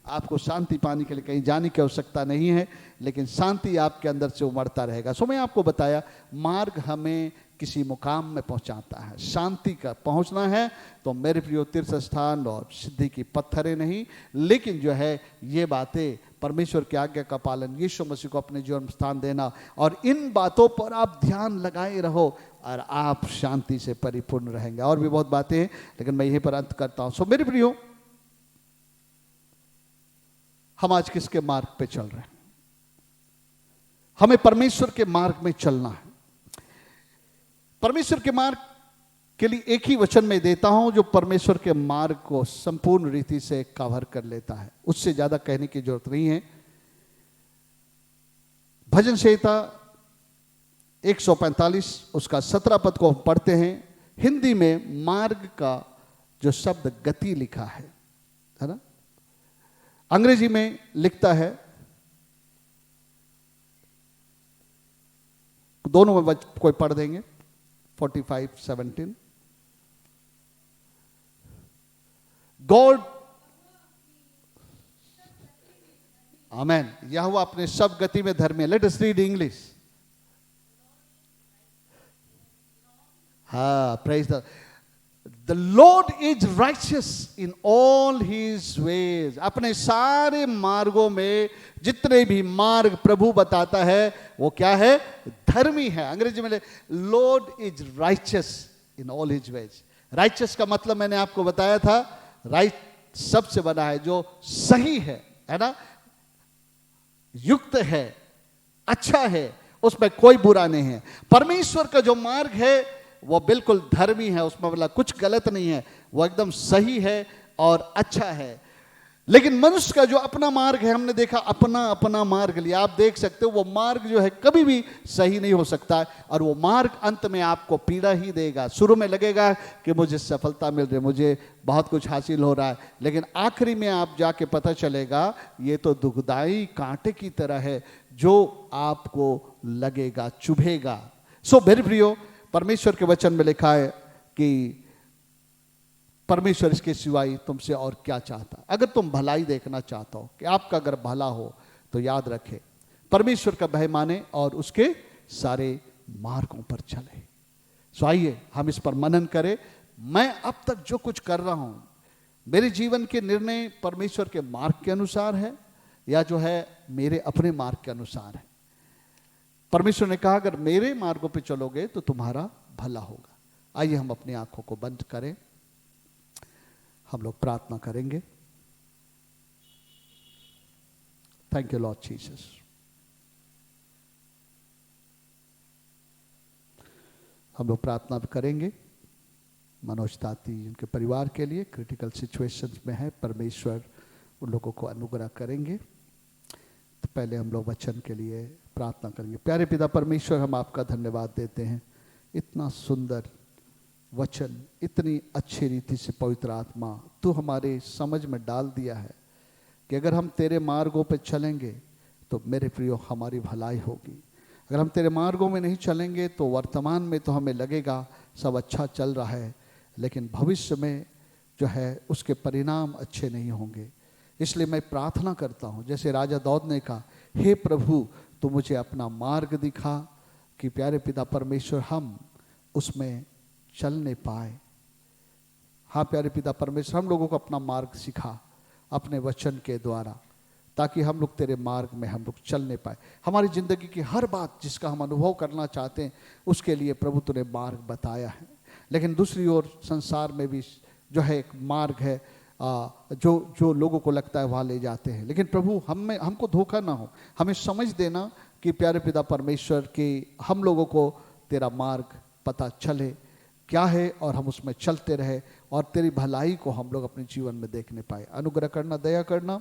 आपको शांति पाने के लिए कहीं जाने की आवश्यकता नहीं है, लेकिन शांति आपके अंदर से उमड़ता रहेगा। सो मैं आपको बताया, मार्ग हमें किसी मुकाम में पहुंचाता है। शांति का पहुंचना है तो मेरे प्रियो तीर्थ स्थान और सिद्धि की पत्थरें नहीं, लेकिन जो है ये बातें, परमेश्वर की आज्ञा का पालन, यीशु मसीह को अपने जीवन में स्थान देना, और इन बातों पर आप ध्यान लगाए रहो और आप शांति से परिपूर्ण रहेंगे। और भी बहुत बातें हैं, लेकिन मैं यहीं पर अंत करता हूं। सो मेरे प्रियो, हम आज किसके मार्ग पे चल रहे हैं? हमें परमेश्वर के मार्ग में चलना है। परमेश्वर के मार्ग के लिए एक ही वचन में देता हूं जो परमेश्वर के मार्ग को संपूर्ण रीति से कवर कर लेता है। उससे ज्यादा कहने की जरूरत नहीं है। भजन संहिता 145 उसका 17 पद को हम पढ़ते हैं। हिंदी में मार्ग का जो शब्द गति लिखा है ना, अंग्रेजी में लिखता है, दोनों में कोई पढ़ देंगे। 45:17 गॉड, आमेन, यहोवा अपने सब गति में धर्मी है। Let us read English. हाँ, praise the Lord is righteous in all his ways. अपने सारे मार्गों में जितने भी मार्ग प्रभु बताता है वो क्या है? धर्मी है। अंग्रेजी में Lord is righteous in all his veg. Righteous का मतलब मैंने आपको बताया था, राइट सबसे बना है जो सही है ना, युक्त है, अच्छा है, उसमें कोई बुरा नहीं है। परमेश्वर का जो मार्ग है वो बिल्कुल धर्मी है, उसमें मतलब कुछ गलत नहीं है, वो एकदम सही है और अच्छा है। लेकिन मनुष्य का जो अपना मार्ग है, हमने देखा अपना अपना मार्ग लिया। आप देख सकते हो वो मार्ग जो है कभी भी सही नहीं हो सकता है, और वो मार्ग अंत में आपको पीड़ा ही देगा। शुरू में लगेगा कि मुझे सफलता मिल रही है, मुझे बहुत कुछ हासिल हो रहा है, लेकिन आखिरी में आप जाके पता चलेगा ये तो दुखदाई कांटे की तरह है जो आपको लगेगा, चुभेगा। सो मेरे प्रियो, परमेश्वर के वचन में लिखा है कि परमेश्वर इसके सिवाय तुमसे और क्या चाहता। अगर तुम भलाई देखना चाहते हो कि आपका अगर भला हो, तो याद रखे परमेश्वर का भय माने और उसके सारे मार्गों पर चले। सो आइए हम इस पर मनन करें। मैं अब तक जो कुछ कर रहा हूं, मेरे जीवन के निर्णय परमेश्वर के मार्ग के अनुसार है या जो है मेरे अपने मार्ग के अनुसार है। परमेश्वर ने कहा अगर मेरे मार्गों पे चलोगे तो तुम्हारा भला होगा। आइए हम अपनी आंखों को बंद करें, हम लोग प्रार्थना करेंगे। Thank you Lord Jesus. हम लोग प्रार्थना करेंगे मनोज ताती उनके परिवार के लिए, क्रिटिकल सिचुएशंस में है। परमेश्वर उन लोगों को अनुग्रह करेंगे। तो पहले हम लोग वचन के लिए प्रार्थना करेंगे। प्यारे पिता परमेश्वर, हम आपका धन्यवाद देते हैं, इतना सुंदर वचन, इतनी अच्छी रीति से पवित्र आत्मा तू हमारे समझ में डाल दिया है कि अगर हम तेरे मार्गों पे चलेंगे तो मेरे प्रियो हमारी भलाई होगी। अगर हम तेरे मार्गों में नहीं चलेंगे तो वर्तमान में तो हमें लगेगा सब अच्छा चल रहा है, लेकिन भविष्य में जो है उसके परिणाम अच्छे नहीं होंगे। इसलिए मैं प्रार्थना करता हूँ, जैसे राजा दाऊद ने कहा, हे प्रभु तू मुझे अपना मार्ग दिखा, कि प्यारे पिता परमेश्वर हम उसमें चलने पाए। हाँ प्यारे पिता परमेश्वर, हम लोगों को अपना मार्ग सिखा अपने वचन के द्वारा, ताकि हम लोग तेरे मार्ग में हम लोग चलने पाए। हमारी ज़िंदगी की हर बात जिसका हम अनुभव करना चाहते हैं उसके लिए प्रभु तूने मार्ग बताया है। लेकिन दूसरी ओर संसार में भी जो है एक मार्ग है जो लोगों को लगता है वहाँ ले जाते हैं। लेकिन प्रभु हमको धोखा ना हो, हमें समझ देना कि प्यारे पिता परमेश्वर कि हम लोगों को तेरा मार्ग पता चले क्या है और हम उसमें चलते रहे और तेरी भलाई को हम लोग अपने जीवन में देखने पाए। अनुग्रह करना, दया करना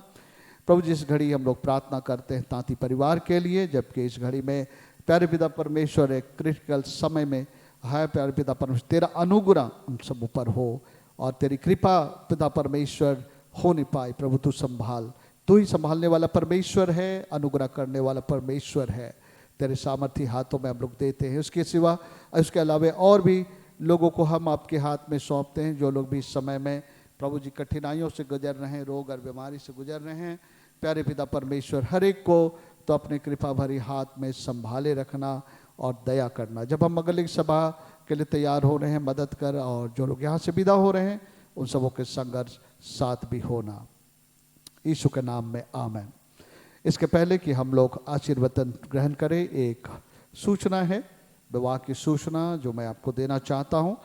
प्रभु। जिस घड़ी हम लोग प्रार्थना करते हैं तांती परिवार के लिए, जबकि इस घड़ी में प्यारे पिता परमेश्वर एक क्रिटिकल समय में है, प्यारे पिता परमेश्वर तेरा अनुग्रह उन सब ऊपर हो और तेरी कृपा पिता परमेश्वर हो नहीं पाए। प्रभु तू संभाल, तू ही संभालने वाला परमेश्वर है, अनुग्रह करने वाला परमेश्वर है। तेरे सामर्थी हाथों में हम लोग देते हैं। उसके सिवा, उसके अलावा और भी लोगों को हम आपके हाथ में सौंपते हैं, जो लोग भी इस समय में प्रभु जी कठिनाइयों से गुजर रहे हैं, रोग और बीमारी से गुजर रहे हैं। प्यारे पिता परमेश्वर हर एक को तो अपने कृपा भरी हाथ में संभाले रखना और दया करना। जब हम अगली सभा के लिए तैयार हो रहे हैं, मदद कर, और जो लोग यहाँ से विदा हो रहे हैं उन सबों के संघर्ष साथ भी होना, यीशु के नाम में आमेन। इसके पहले कि हम लोग आशीर्वचन ग्रहण करें, एक सूचना है, विवाह की सूचना जो मैं आपको देना चाहता हूँ।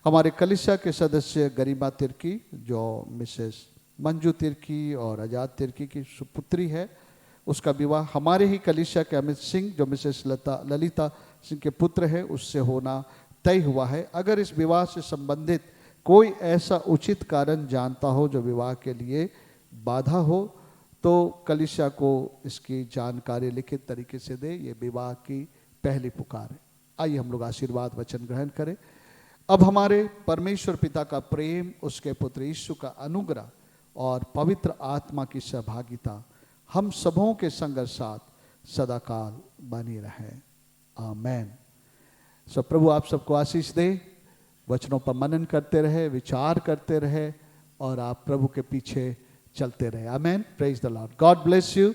हमारे कलिसिया के सदस्य गरिमा तिर्की, जो मिसेस मंजू तिर्की और आजाद तिर्की की सुपुत्री है, उसका विवाह हमारे ही कलिसिया के अमित सिंह, जो मिसेस ललिता सिंह के पुत्र है, उससे होना तय हुआ है। अगर इस विवाह से संबंधित कोई ऐसा उचित कारण जानता हो जो विवाह के लिए बाधा हो, तो कलिसिया को इसकी जानकारी लिखित तरीके से दे। ये विवाह की पहली पुकार है। आइए हम लोग आशीर्वाद वचन ग्रहण करें। अब हमारे परमेश्वर पिता का प्रेम, उसके पुत्र यीशु का अनुग्रह और पवित्र आत्मा की सहभागिता हम सबों के संग साथ सदाकाल बनी रहे। आमेन। सो प्रभु आप सबको आशीष दे, वचनों पर मनन करते रहे, विचार करते रहे और आप प्रभु के पीछे चलते रहे। Amen. Praise the Lord. God bless you.